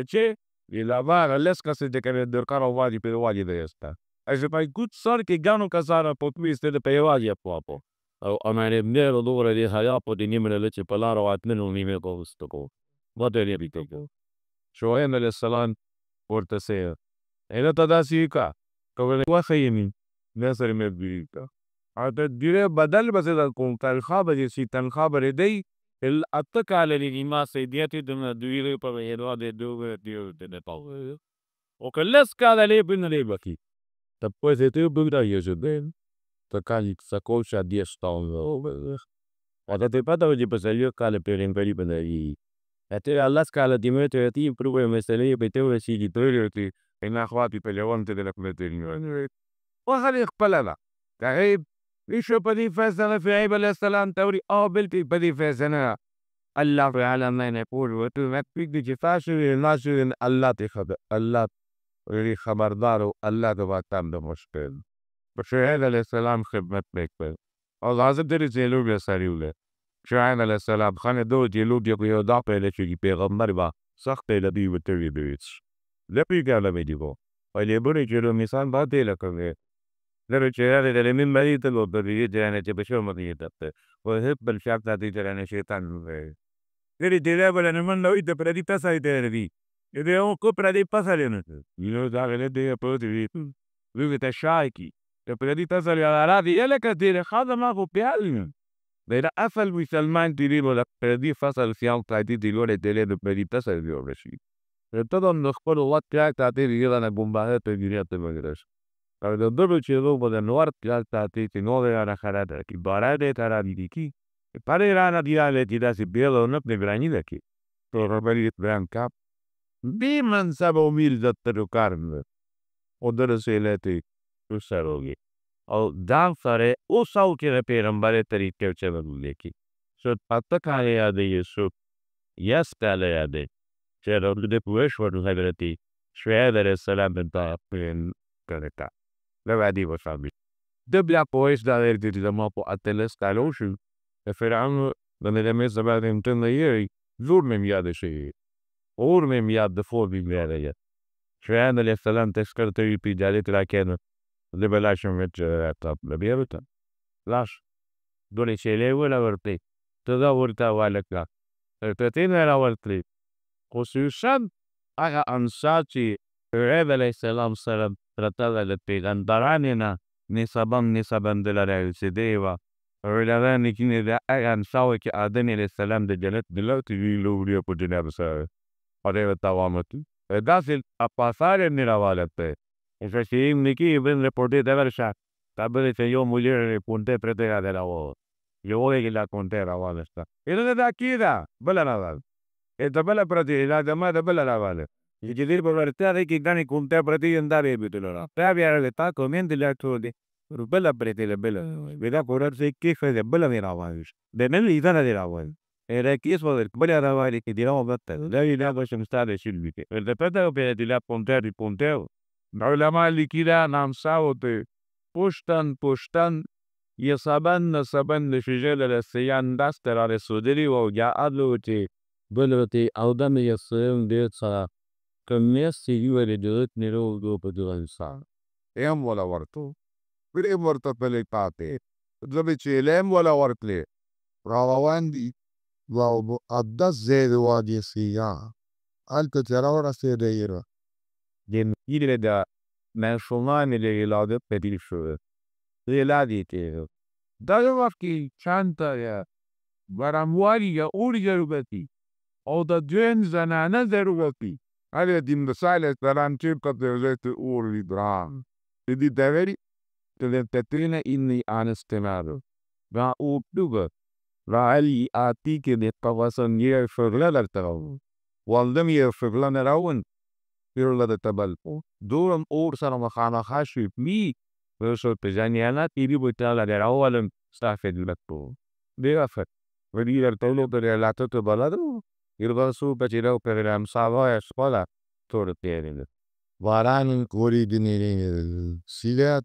che il lavare l'esca se de che del caro vadi per vadi de esta e se fai gut sor che gano casara potwiste de pe vadi a poco أو أنا نبني دورة دي حياة بدي نمر لتش بلارا واتمنو نيمي قوستكو ما تري بيتكو شوية من السلام ورتسيا إلى تداسيكا كوي وخيمي نصر مبيكا هذا ديره بدل بس ده كون تنخاب جيسي تنخاب ردي الأتك على الإمام سيدياتي دم دويره بهيروا ده دو ديو ده باو وكلس كذا ليه بين بكي Después de tu buda yezuden. Takali sakolsha 10 tavır. هذا تبادل وجب سليو كاله بيرين بري بناي أتى الله سكاله ديمتر تي بروبلم مسألة بتوه سيجي Toglioti in acquati per gli avanti della comunità. وخلي خبلنا تعيب يشو بدي فزنا في عيب السلام توري بلتي بدي فزنا الله تعالى ما نقول وتمكك دي فاشل الناس الله تخبر الله ري خبردار الله تبع تام ده مشكل بس هذا السلام خدمت بك الله عز وجل زيلو بيساريوله شاهد السلام خانه دو جيلو دي قيودا پهلے چي پیغمبر با سخت لبي وتري بيتس لبي قال ميديبو ولی بری جلو مثال بات دے لکھے لر چهره دل من مريت لو بدي جانا تبشر مريت وهب الشعب تاتي جانا شيطان غير ديلا ولا من لو يد بدي تساي دي إذا هو كبر دي بسالنا يلو داخل دي بودي ويبقى شايكي بدي تسال على رادي يلا كتير هذا ما هو بيعلم بيد أفل وسلمان تري ولا بدي فصل في يوم تاتي دي ولا ديلا بدي تسال دي ولا شيء todo نخبر وقت تاتي دي أنا بومبارد تجري تبغيرش Kalau dulu cilo pada luar biasa tadi nol ada kerada ki barade tara diki pada rana dia le tidak si belo nak berani lagi خبری بیان کap بی منصب و میر زد رو کار میده او در رسیلتی تو سروگی او دام سره او ساو که پیغمبر طریقه چه بگوله کی شد پتا کاری یاده یسوع یس کاله یاده چه رو ده پوش ورد حضرتی شاید السلام بنتا پین کرتا لبادی بسامی دبلا پوش دایر دیدی دما پو اتلس کالوشو فرعون دنیمه زباد امتنایی زور میاد شی اور میاد دفور بیمیاره شاید السلام تشکرتی پی جالی تراکن لبلاشم وچ راتاب لبیرتا لاش دولی شیله ولا ورتی تدا ورتا والکا تتین ولا ورتی خصوصا اگه انساتی رب علیه السلام trattada de pegantaranena نسبا دلالة سديوا ولذا كنا دا أن سوى كأدنى السلام دجلت دلوقتي لوريا بدنا بس هذا التوامت داسل أبصار النراوالة إذا شيء نكى يبين ريبورتي دبرشة تبرة يوم ملير ريبورتي بريتة هذا لاو يوه كلا كونتي راوالستا إذا دا كذا بلا نوال إذا بلا بريتة إذا دما بلا نوال يجدير بريتة هذا كيداني كونتي بريتة ينداري بيتلورا تابع لتا كومين دلاتو دي بلا بريتة بلا بلا كورر كيف بلا نراوالش دنيل إذا نراوال era que eso del bala ravari que diramo batta la ila basham stare shilbike el pata be dila ponteri ponteo ulama likida nam saote pushtan yasaban لشجال السيان داستر على السودري وجاء أدلوتي بلوتي أودان يسيم ديت صار كميس يجوا لدوت نيرو دو بدو إنسان ولا ورتو بريم ورطة بلي باتي دلبي لام ولا ورطلي راواندي واو أدى زيد وادي سيا أنت ترى ورا سيديرا din ile da mensuman ile iladı pedilşu iladı te da vakti çanta ya varamwari ya uri rubati o da dün zanana zarubati هذا دي مسائل تران تشيب قد زيت أوري درام دي daveri تلتترين إني أنستمر va upluga رأي آتيك دي قواسن يفرلل تراو والدم يفرلن راون يرلد تبلو دورم اور سر مخانا خاشي مي verso pejaniana tiri butala de rawalam stafed lakpo de afat vedi el tolo de la toto balado irva su pechiro peram sava escola tortene واران كوري ديني سيلات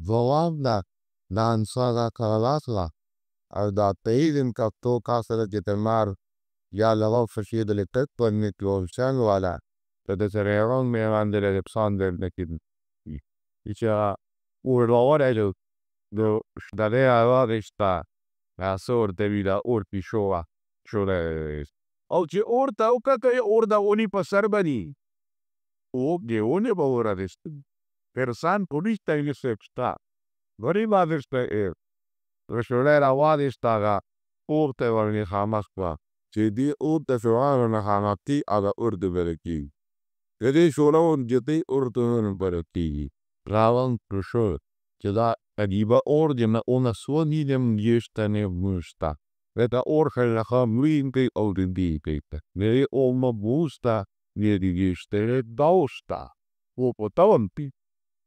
ضوابنا نانساغا كالاسلا أو دا تيدن كتو كاسر جتمار يا لغو فشيد لتك بنك يوشان ولا تدسريرون ميران دل البساندر نكين إيشا urlorelo do darea varesta la sorte vida urpi shoa chore oggi urta ukaka urda uni pasarbani o geone bavora dest persan turista in sexta gori vadesta reshorera vadesta ga urte varni hamaskwa جدي أورد فرعون نخانتي على أورد بركي جدي شلون جدي أورد بركي راون برشور جدا أجيب أورد ما أنا سوني لم يشتني موستا وده أورخل لخا مين كي أورد دي كيتا نري أوما موستا نري يشتني دوستا وبتاونتي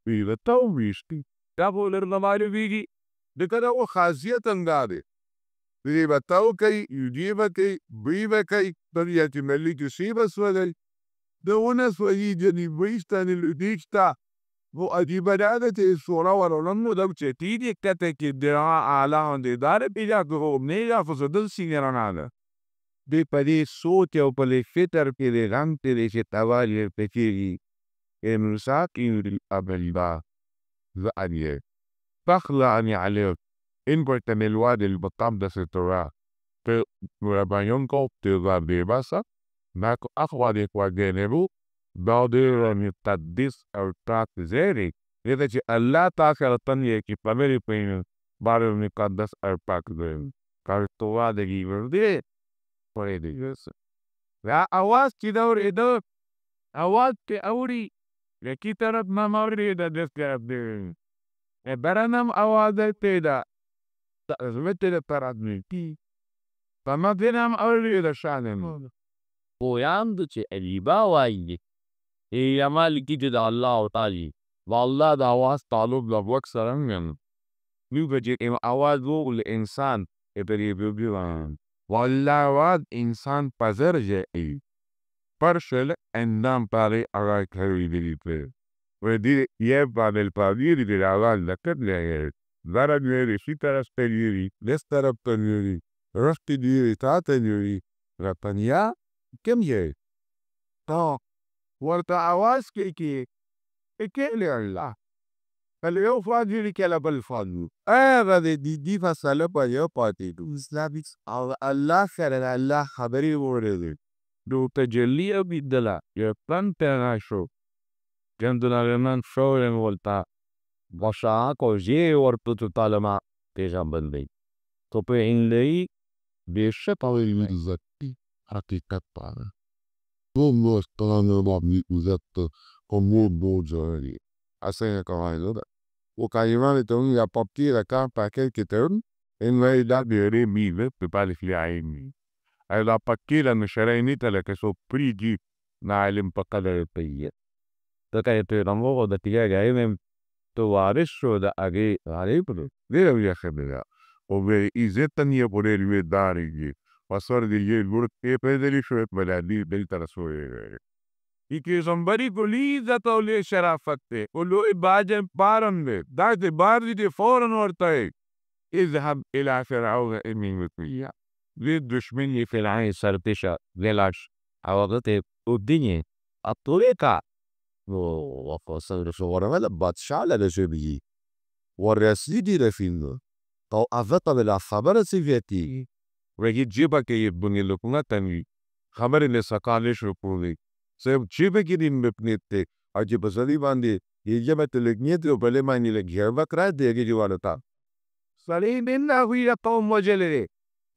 بيرتاو ويشتي كابو لرنمالي بيجي دكذا وخاصية تنغادي بيبتاوكي يجيبكي بيبكي برياتي ملك سيبس ولي دونس ويجني بيستان الأديكتا وأجيباناتي الصورة ورنمو دوشة تيدي كتاكي دراء آلان دي دار بيجا كروب نيجا فصدل سينيرانانا دي پدي صوت يو پلي فطر پلي رنگ پلي شتوالي پكيري المساكين الأبلبا ذأنيه فخلعني عليك إن برتم الوادي المقدس التراب تبايونكو تغادي باسا ناكو أخوادي كواجينيرو داودير نتاديس أو تاك زيري إذا جي الله تاكر تنيه كي پاميري پين بارو المقدس أو باك دين كارتوا دي وردي پريدي يس لا أواز تدور إدو أواز تأوري لكي طرف ما موري دا دس كرب دين برانم أواز تيدا تأزمت للتردنيتي فما دينام أولي إذا شانم پویان د چې عجیبه وایي عمل کی چې د الله تعالی والله د اواز تعلق د وخت سره هم میو چې اواز وو انسان پریبیوان والله واد انسان پزر جایی پرشل اندام پاره آگاه کروی دیدی پر و دیدی یه بابل پاویری دیدی آواز لکت لیه زارا دیدی شی طرف تلیری دست طرف تلیری رفتی دیدی تا تلیری رپنیا کم یه تا ورطا آواز که لی اللہ فلیو فاجری کلا بالفاجو غده دی فصله پا یه پاتی دوست الله خیرن الله خبری ورده دو تجلی بیدلا یه پن پیغا شو جندنا من شورن ولتا باشا کو جی ورطو تو تعلمه پیغام بندی تو په انلئی بیشه پاوری میزدی حقیقت پاره دو مستانه بابی اوزد کمور دو جاری اصلا کمایی ده و کایمان تون یا پاپتی رکان پاکر کتون این وی دا بیاری میوه بپالی فلی عینی ایلا پاکیلا نشرینی تلکه سو پریجی نعلم پقدر پیه تکای پیغمبر د تیګه غایم تو وارث شو د اگې غاری پر دیو یا خبره او به عزتن یې پورې لوي داري وسر دی یې ګور ته په دې شو په لادي بل تر سوې y que son very goliza tole شرافت او لو باجم بارن ده ده باری ده فورن ورته اذهب الى فرعون امين وتيا وی دشمنی فرعون سرپیشه ویلاش اوغته ودینی اطوریکا و فصل شوارا ولا بادشاه لا جبي والرسيدي رفين تو افتا بلا خبر سيفيتي وهي جيبا كي يبني لكنا تنوي خبر اللي سقالش ركولي سيب جيبا كي دين مبنيت اجي بسالي باندي يجب تلقنيت وبلي ماني لغيربا كرا ديگي جوالتا سليم إنا هو قوم وجلري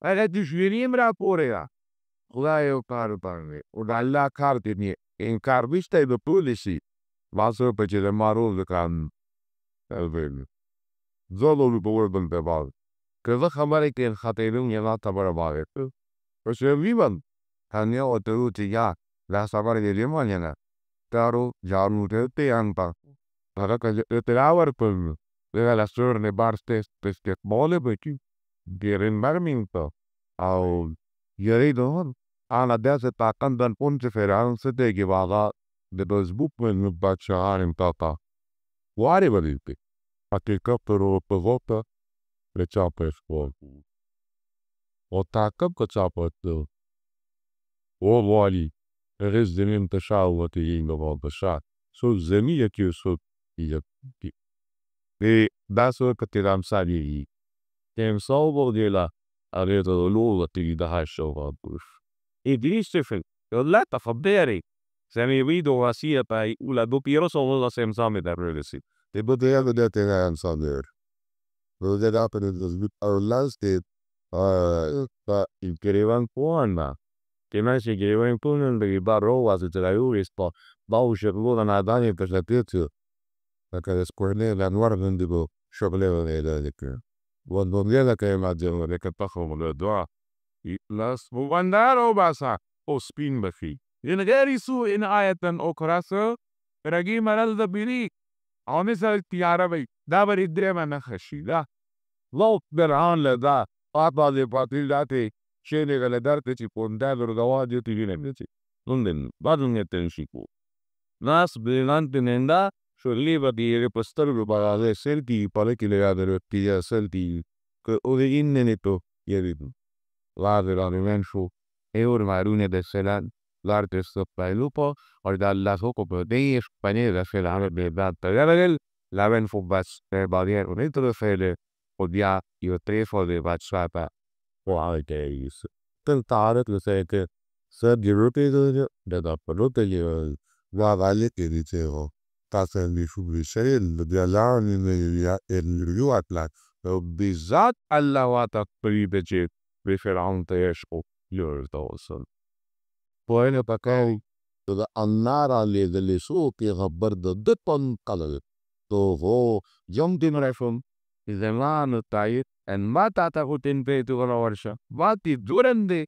انا دشويريم را پوريا خدايو کار پارني ودا الله کار دني انکار بشته د پولیسي واسو په چې د مارو ځکان الویل زولو په ور بل په باز که خبره کې خاطرون یې لا تبر باغ په څه ویبن هنیا او ته ته یا لا سفر دې مانه تارو جارو ته انتا هغه که ته راور په دغه لاسور نه بارسته پسته بوله بچي ډیرن مرمینته او یریدون انا داسه طاقم دن پونت فرعون ستګي واغا د بزبوب من بادشاهان تاتا واري وليتي حقیقت رو په وخت له چا په خپل او طاقم کو چا په او والی رز زمین تشاوت یینګو بشا سو زمینه کې سو یې داسو کترام سالي تم صوبو دیلا اگه تو لو تی ده شو بوش ادریس فل لا تفضيري سامي ويدو واسيه باي ولا دو بيروسو ولا سامي درلسي te بدي بدي تيجي انسان بدي دابن الزبط او لاست pa increvan puana que más se llevan punan de barro was de la uris pa bauche lo na dani per la tete perché le scuole la nuova vendivo sciopero le che quando viene che immagino che passo le doa las bugandaro basa o spin بخي in غير سوء in آية أخرى رجي مرل ذبيري عمسا تيارا بي دا بريدري ما نخشي دا لو برهان لدا آبا دي باطل داتي شيني غلدارتي چي پوندا درگواجي تيجيني بيچي لندن بعدن يتنشيكو ناس بلان تنندا شغلي بدي پستر بباغي سلتي پالكي لغادر تيجا سلتي que ode innenito يريدو لازر منشو ايور مارونه de selan l'arte soppalupo o dalla soco podeis panera fela de data garel la ven fu bas badier un intro fele odia io trefo de whatsapp o aldeis tentare che se che se dirote de da pelote io va vale che dicevo tasa di subisel de la il atla بالذات الله واتك بريبجي بفرعون تيشقو يردوسن پوهنه پکاو د انارا لیدلې سو کې خبر د پن قلل تو هو يوم دين رفم زمان تايت ان ما تاتا كوتين بيتو غلا ورشا واتي دورندي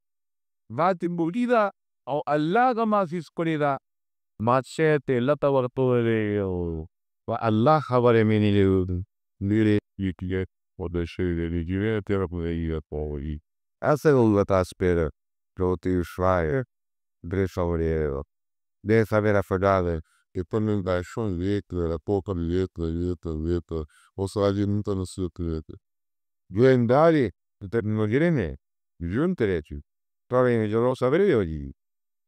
واتي موليدا او الله هغه محسوس کړې ده بادشاہ ته لته ورکولې او په الله خبرې مې نه لیرې یکیه o de şeyle ilgili tarafına iyi yapmalıyı. Essa luta spera proti uscire bresauriero. Deve saber affidare che poi da schon letra, la poca letra, o sa di non tanto su letra. due andari per non dire ne. Giuntere ci. Trovi in giro sapere io gli.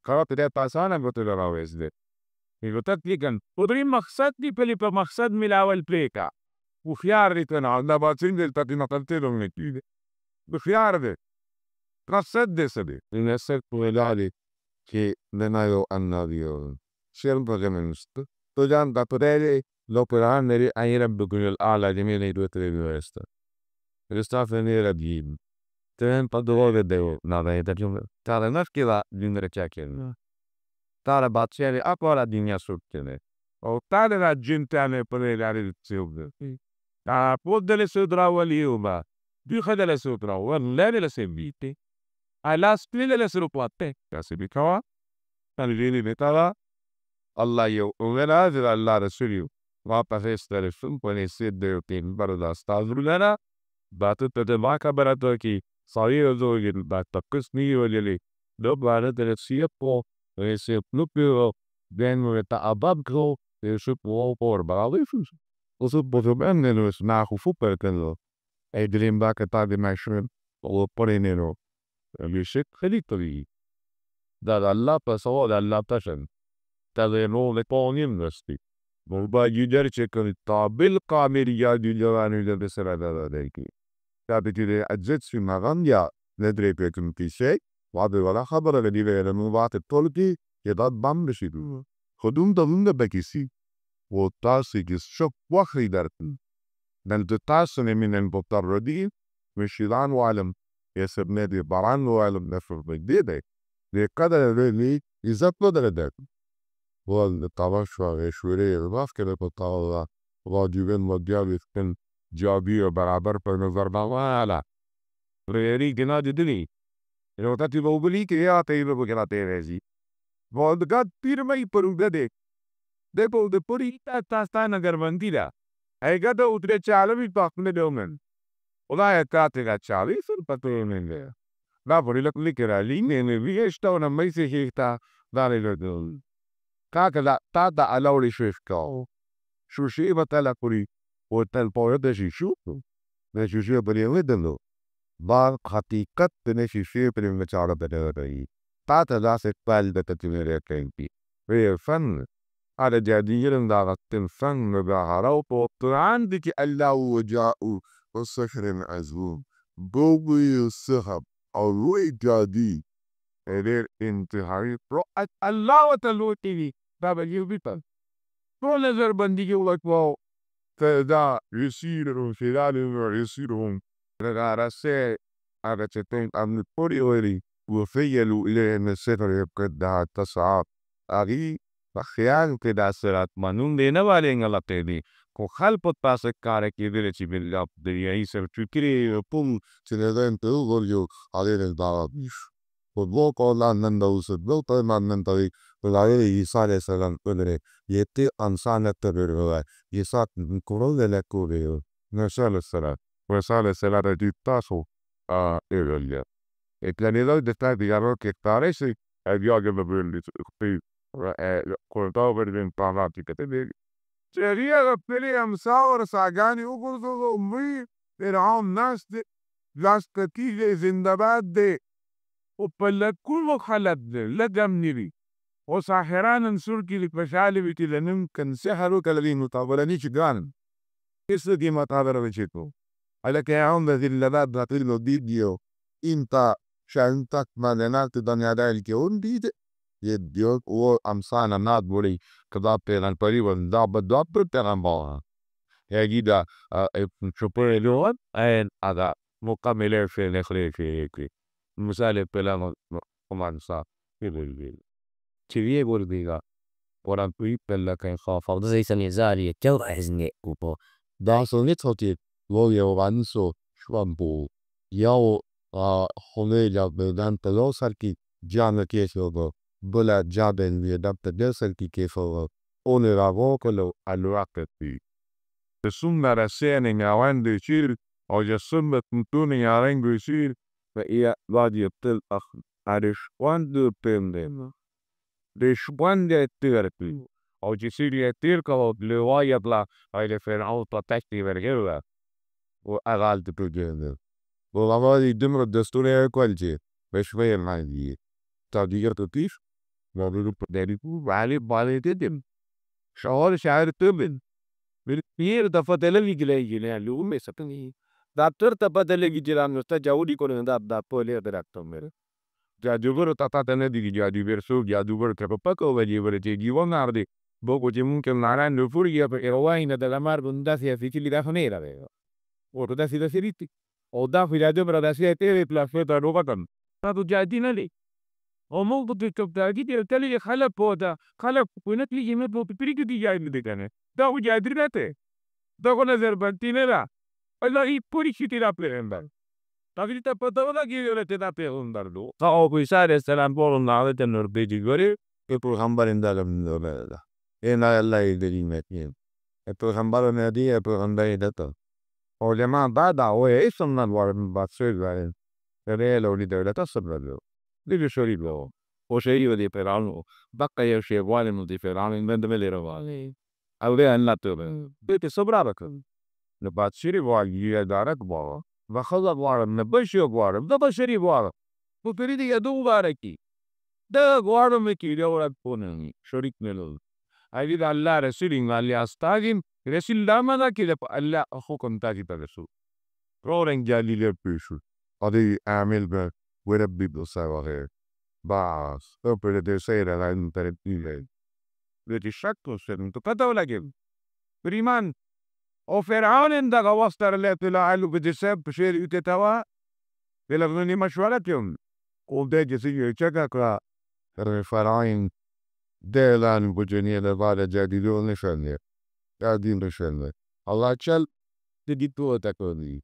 Carattere da pasana gote la ravesde. Mi gotat ligan. Podri maqsad di peli pa maqsad milawal pleka. وخيار دي كان عندنا باتين دي تاتي نقلتهم من كده بخيار دي ترصد سبي الناس puelali che non avevo annario. Sempre che mi sto. Tu già da potere l'operare a era bucul alla di 1200 est. Resta finire di tempo dove devo nada da giù. Tara naskila dindre chakin. Tara batsiere ancora di mia succene. O tale la gente a ne potere ricevuto. Può delle sudra waliuma. Duha delle sudra wal le servite. Alla spille le srupatte. Kasi bikawa. Tanjini betala. Allah io uvela de Allah rasulio. Va pa festa le fun pone sidde tin barda stazrulana. Batut de maka barato ki sayı zogin batta kısmi öyle. Do bana de siyapo. Ese plupio ben ta ababgo. Şu po por balifus. Oso bozobenne no snahu fupertelo. E drimba che ta di mashroom. O porenero. الشيخ خليطري ده الله بسوا ده الله بتشن ده نو لقونين رستي موبا يجري شكل تابل كامير يا ديجواني ده بسرعة ده دايكي Capite agget في مغانيا ندري بيكم في شيء وعد ولا خبر الذي بين موبات الطلقي يضاد بام بشيدو خدوم ضمن بكيسي وطاسي جس شوك وخي درتن دل تتاسن من المبتردين مشيلان وعلم يسر نادي بران وعلم نفر بجديدة لقدر اللي إذا قدر ذلك والطبع شوي الغاف كده بطاولة واجبين مجالي كن جابير برابر بنظر بوالا ريري جناد دني لو تاتي بوبلي كيا تيبه بكرا تيرزي والد قد بيرمي پرودده دپو د پوری تا ستانه ګرمندیدا هغه د اوتره چالوي پاکنه دومن ولا کاته ga چالي سر پته نه لا پوری لک لیکرا لینه نه ویشتو نه مې سي هیتا دالې له كاكا تا دا علوري شوشكو شو شي بتلا پوری وتل پوره د شو د شو پرې ودلو با حقیقت نه شي پرې مچاړه بدلې تا ته داسې پال د تتویره کوي وی فن على جادير داغت الفن بهارو بوطران ديك الله وجاءوا والصخر عزوم بوبي الصحب أو روي جادي غير انتهاي رؤت الله وتلوتي بابا يوبيبا تو نظر بندي کې ولکو تدا يسيرون خلال يسيرون رغارسه هذا تتين أمن بوريوري وفيلوا إليه أن السفر يبقى ده تصعب أغي بخیال که دسترات منون دینه ولی انگلابته دی که خال پت پاسک کاره که دیره چی بلاب دریایی سر چکری پول چنیدن تو گریو آدیل دارابیش و بوکو لان نندوست بلطه من نندوی بلایه یسال سلام بلره یتی انسان تبرگوه یسات کرول لکوریو نشال سلام وسال سلام دیتاسو ایرالیا اتلانیدو دستا دیگرو که تارسی ابیاگه ببرلی تختی cortado per impalati che te vedi seria la pelea msaur sagani uguzo mi era nas de las katile zindabad de وبل كل خلد لدم نبي وصاحران انصر كي لفشالي بيتي لنم كان سحروا كالذين طابلني شجان كيسو كي ما طابر بشيكو على كيعون ذي اللباد نطيلو ديديو انت شانتك ما لنالت دنيا دايل كيون ديد يديوك و أمسانا نادبولي كدابي عن قريبا دابا تغنبوها يجيدا شوبر لون أين هذا مكمل في الأخير في مثال بلا مانسا في البيل تبيه برديغا وران بي بلا كان خاف زي سنيزاري جو حزني كوبو داسوني توتي لو يوانسو شوامبو ياو هوني لا بدان تلو ساركي جانا كيسو بلا جابن ویدب تدرسل کی کیفو اون راغوکلو الوقتی. ثم رسين يعوان شير أو جسمت متون يعرين شير فإيا بعد يبتل أخ عرش وان دو بيمدين رش وان دي تيرتي أو جسير يتير كو لوايا بلا هاي فرعون تتشتي برجلا وأغال تبجينا وغالي دمر الدستوري كوالجي بشوية معي تغيير تطيش وغلو بداريكو وعلي بالي تدم شعور شعر تبن بالبير دفتلني جلاي لو مسكني دكتور تبدلني جيران مستجاودي كون دا بولي دركتور مير جادوبر تاتا تندي جادوبر سو جادوبر كباكو وجيبر تيجي وناردي بوكو ممكن ناران لفوريا بإرواين دا لامار بنداسيا في كل دا خنيرا بيو وردا سيدا سيريتي او دا في جادوبر دا سيا تيري بلافيتا روباتن تاتو جادينا لي او مو بتكتب تاكي تلي خلق بودا خلق كونت لي يمت بو بريكو دي جاي مدكانه دا و جادرينته دا كون زربانتينرا الله اي پوری شيتي دا پرندر تاكي تا پتا ودا كي يولته دا پرندر دو او بيسار السلام بولن ناله تنور بيجي غوري البيغمبر اندالم نوبلا إنا الله يدري متين البيغمبر نادي البيغمبر يدتا علماء بعد هو اسمنا الوارم باتسوي غارين ريلو لدولة الصبر دي شوري لو o شيء دي فرعون بقى يشي والم دي فرعون من دمل روالي او ده ان لا تبن بيت صبرك نباتشري واجي دارك بوا وخذ وارم نبشي وارم ده بشري وارم وتريد يدو باركي ده وارم كي دورك بونن شريك نلو أريد الله رسولين الله أستاجين رسول الله ما كده الله أخوكم تاجي برسول رورن جالي لبيشو هذه أعمل به وربي بصوره باس أبدا تسير على الترتيب لذي شكله سن تقدر لكن بريمان أو فرعون عندك واسطة لا تلاعلو بدسب بشير يتتوا بلغني مشورة يوم وده جسيء يشكك فرعون دلان بجنيه لبعض جديدون نشانه قاعدين نشانه الله چل تديتو تكوني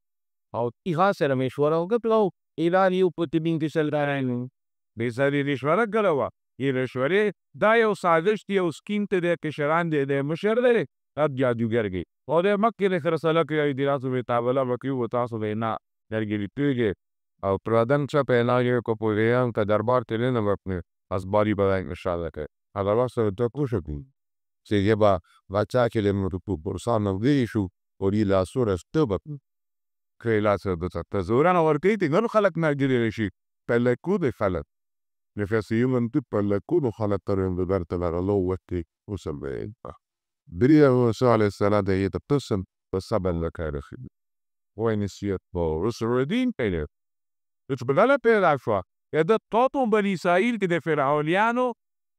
أو إخاسر مشورة وقبله إيراني وبتبين تسلرانه بيساري رشوة قلوا يرشوة دايو سازش ديو سكين تده كشران ده مشر ده अब जादूगर के और मक्के ने खरसला के इतिहास में तावला बकी होता सो लेना नरगिरी तुगे और प्रधान सा पहला ये को पोरियां का दरबार तेरे न अपने असबारी बनाए इंशाल्लाह के अलावा से तो कुछ भी se lleva vachakele mrupu borsana vishu orila sura stubak كيلا سبت تزورنا وركيتي غير خلقنا جريشي بلكود خلق نفسيهم انت بلكود خلق ترين ببرت لغلوتي وسبعين بريا وسؤال السنة هي تبتسم بسبب لك رخي وين السيات بورس الردين كيلف اتبدأ بيلعفوا يدا توتم بني إسرائيل كده فرعونيانو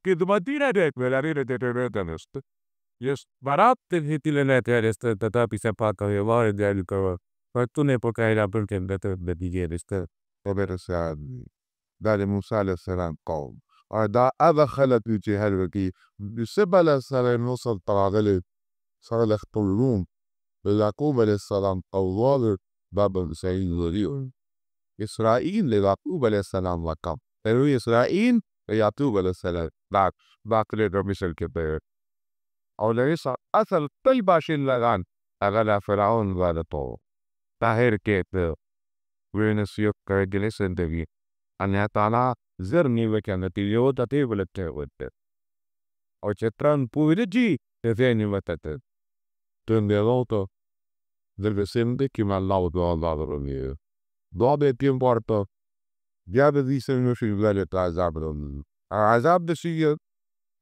كده مدينة ديك بلارينة تتردنست يس برات تنهيتي لنا تهرست تتابي سباكا يوار ديالكوا فتوني بوكايلا بركن دتي رست وبرسان دار موسى عليه السلام قوم دا أبا خلت يجي هالوكي بسبب السلام نوصل طراغلي صار يختلون بيعقوب عليه السلام طوال باب سعيد ذريون إسرائيل ليعقوب عليه السلام وقام pero إسرائيل يعقوب عليه السلام باقي رميسل كبير أو ليس أثر طيبة شلغان أغلى فرعون غالطو tahir كيت وينسيوك كرجلس اندبي أن يتعالى زرني وكان تليو تتيب للتعود أو تتران بويدجي تثيني وتتت تندلوتو دلبسندي كما الله الله رميه ضابط يمبارتو جاب ذي سنوشي بلالة عذاب لهم عذاب دشيء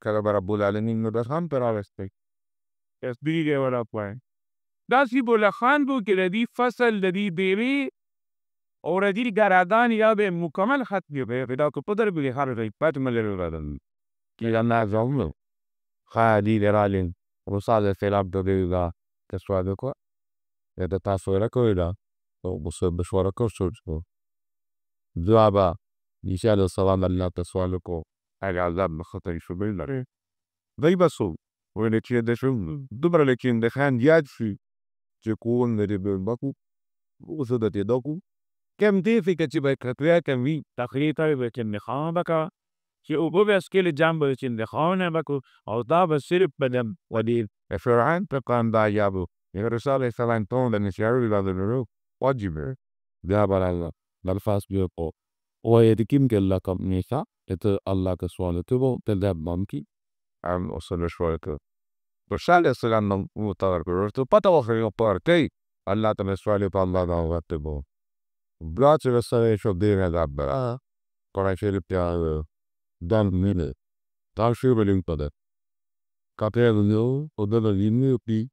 كلام رب العالمين ندخان برارستي يسبيجي ولا قوي داسي بولا خان بو كردي فصل الذي بيري اور ادي غرادان يا به مكمل خط به فدا کو پدر به هر ري پات ملل ردن كي انا زوم خالي لرالين وصال الفلاب دوغا كسوادكو يدا تاسورا كويدا وبص بشوارا كوشو ذابا يشال الصلاة الله تسوالكو على عذاب خطر شو بيلر ذي بسو وين تشي دشو دبر لكن دخان يادفي تكون ندبل باكو وصدت يدوكو كم دي في كتبه كتبه كم في تخريطة بكن نخابك چې اوبه به اسکلې جام به چندخانه بکو او دا به صرف بدم ودیر فرعون په قاندا یابو رسول سلام ته د نشارو لادرو واجب دا بل الفاس بيقو ويدكيم قال لك ميثا الله كسوال تبو تلعب مامكي عم وصل شوية بشال سلام مطار كرتو بتوه في بارتي الله تمسوالي بالله ده تبو بلاتش رسالة شو دير هذا بقى قرأ شيء بتاع دان ميل تعرف بلين كده كاتير اليوم وده اليوم يبي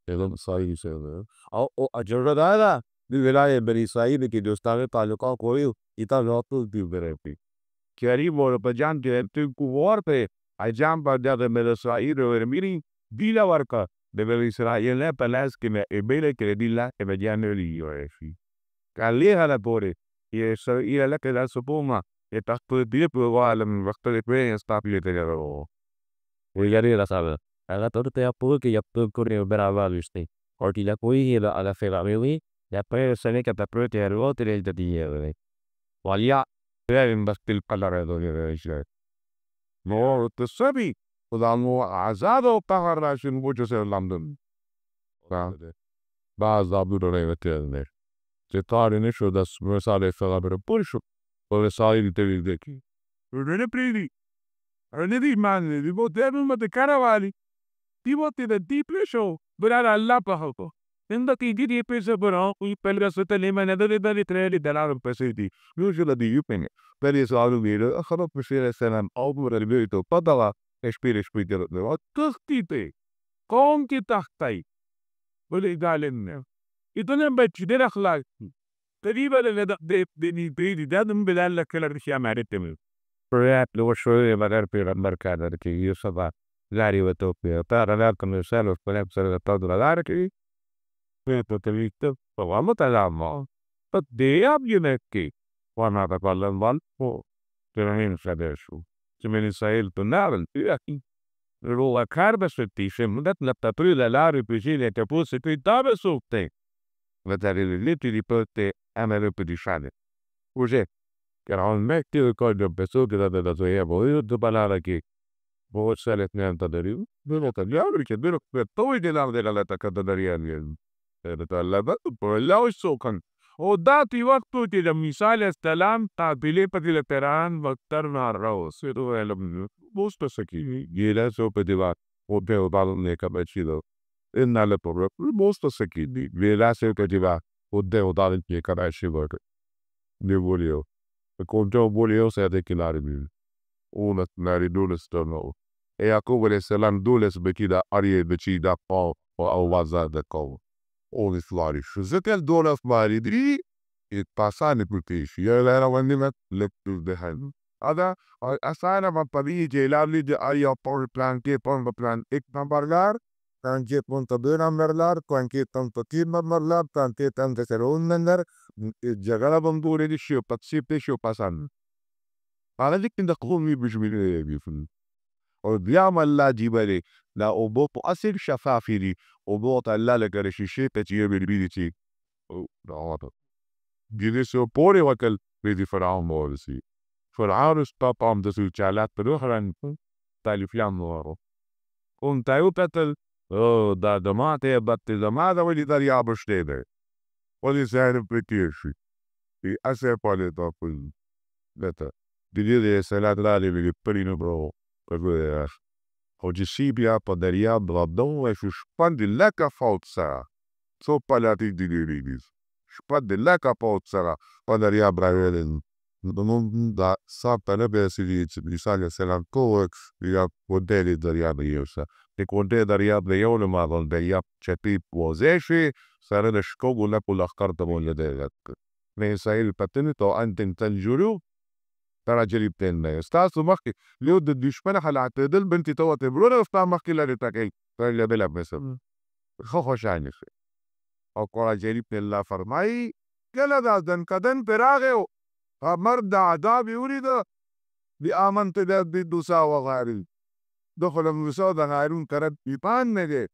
يلا صاير يسوي أو أجرد هذا بالولاية بني سعيد की दोस्ताने ताल्लुका कोई इतना रातों दी बरेपी क्यारी मोर बजान के तू कुवार पे अजाम बाजा de मेरे साइड और मेरी दिला वर्का de मेरे इसराइल ने पलास के में एबेले के दिला e बजान ली हो ऐसी काले हाला पोरे ये सर ये लग के सुपोमा ये तक दिए पूरा में वक्त पे स्टापले te रो वो यारी रसावे अगर तो ते आपको कि अब तो करे बराबर लिस्टे और टीला कोई ये ala ferramewi después se ve que te pruebe el otro el de día ويا فاهم بس القلر هذول مو تصبي وضعوا عزاد وطهر عشان وجهه لندن بعض عبدو ريوتيل تطار نشو دس مرسالة فغابر بولشو ورسائل تليدكي ورنه بريدي ورنه man di boteru ma de caravali di bote da di pesho برا الله په Inda tigi di pesa però qui per la sota le mani dalle tre di denaro pesiti. Usually di upene. Per il saldo vero, a fare pesare senan over il veto padala e spire spidero. Tuhtite. Con ki tahtai. Bole dalen. Itone becci de akhlaq. تقريبا اللي ده ني ده من بدال لك كلا رشيا معرتم. Perhaps lo shoye magar per mercado che io so va l'ari utopia per andare con il cielo per essere stato da dare che Potevite, provamo talamo. Pati abjuneki. Wana takalan valpo. Tirahin sadeshu. Cimeni sahil tunavel tiaki. Rola karba settisce, mudat la patrulla l'ari piscine che fosse tritave sotto. Vedere le letti di pote a me di sciade. Così, che era un vecchio ricordo pessoa da sua voglio di parlare che voi sarete niente da riu. Devo tagliare che devo per togliere della letta cadadaria. Talaga pala sokan o dati waktu tidak misalnya dalam tabile patilateran waktar narao seru elam posto sakini gira so petiva o pe o dal ne kabachido en nale por posto sakini vera se petiva o de o dal ne kabachido ne volio conto volio se de kilari una nari dules tono e akubere selam dules bekida arie becida o awaz da ko all is flourish. Zetel dollar maridri it pasane putish. Yela wandimat left to the hand. Ada asana mapali jelali de aya power plan ke plan ek numberlar tan ke pon tabe numberlar kon ke tan takir numberlar tan ke tan de seron number jagala bandure di shio patsip shio pasan. Para dik tinda qumi bijmile bifun. وبيعمل لا جبالي لا أوبوب أصير شفافيري أوبوط الله لكرشي شيء تجيب البيدي هذا جلسوا بوري وكل بيدي فرعون مورسي فرعون استطعم دسو جالات بروحران تالفيان مورو كون تايو بتل دا دماتي بات دماتا ولي دريا بشتيدي ولي سهر بكيرشي في أسر بالي تاكل بتا دي سلات لالي بيدي برينو برو Oggi Sibia poderia bladão e spandi leca falsa. So palati di diridis. Spandi leca falsa poderia bravelen. Non da sapta ne besi di saglia se la coex via poderi daria biosa. E conte daria beone ma con deia ceti poseshi sare de scogo la pola carta voglia de. Ne sai il patento anten tanjuru ترى جريب تاني استاذ مخي ليود الدشمن حلعت دل بنتي تو تبرون استاذ مخي لا تاكي فلا بلا مثلا خوش يعني او قرا جريب الله فرماي قال دا دن كدن براغه مرد عذاب يريد بآمنت بالدوسا وغير دخل المساعدة غيرون كرد بيبان نجي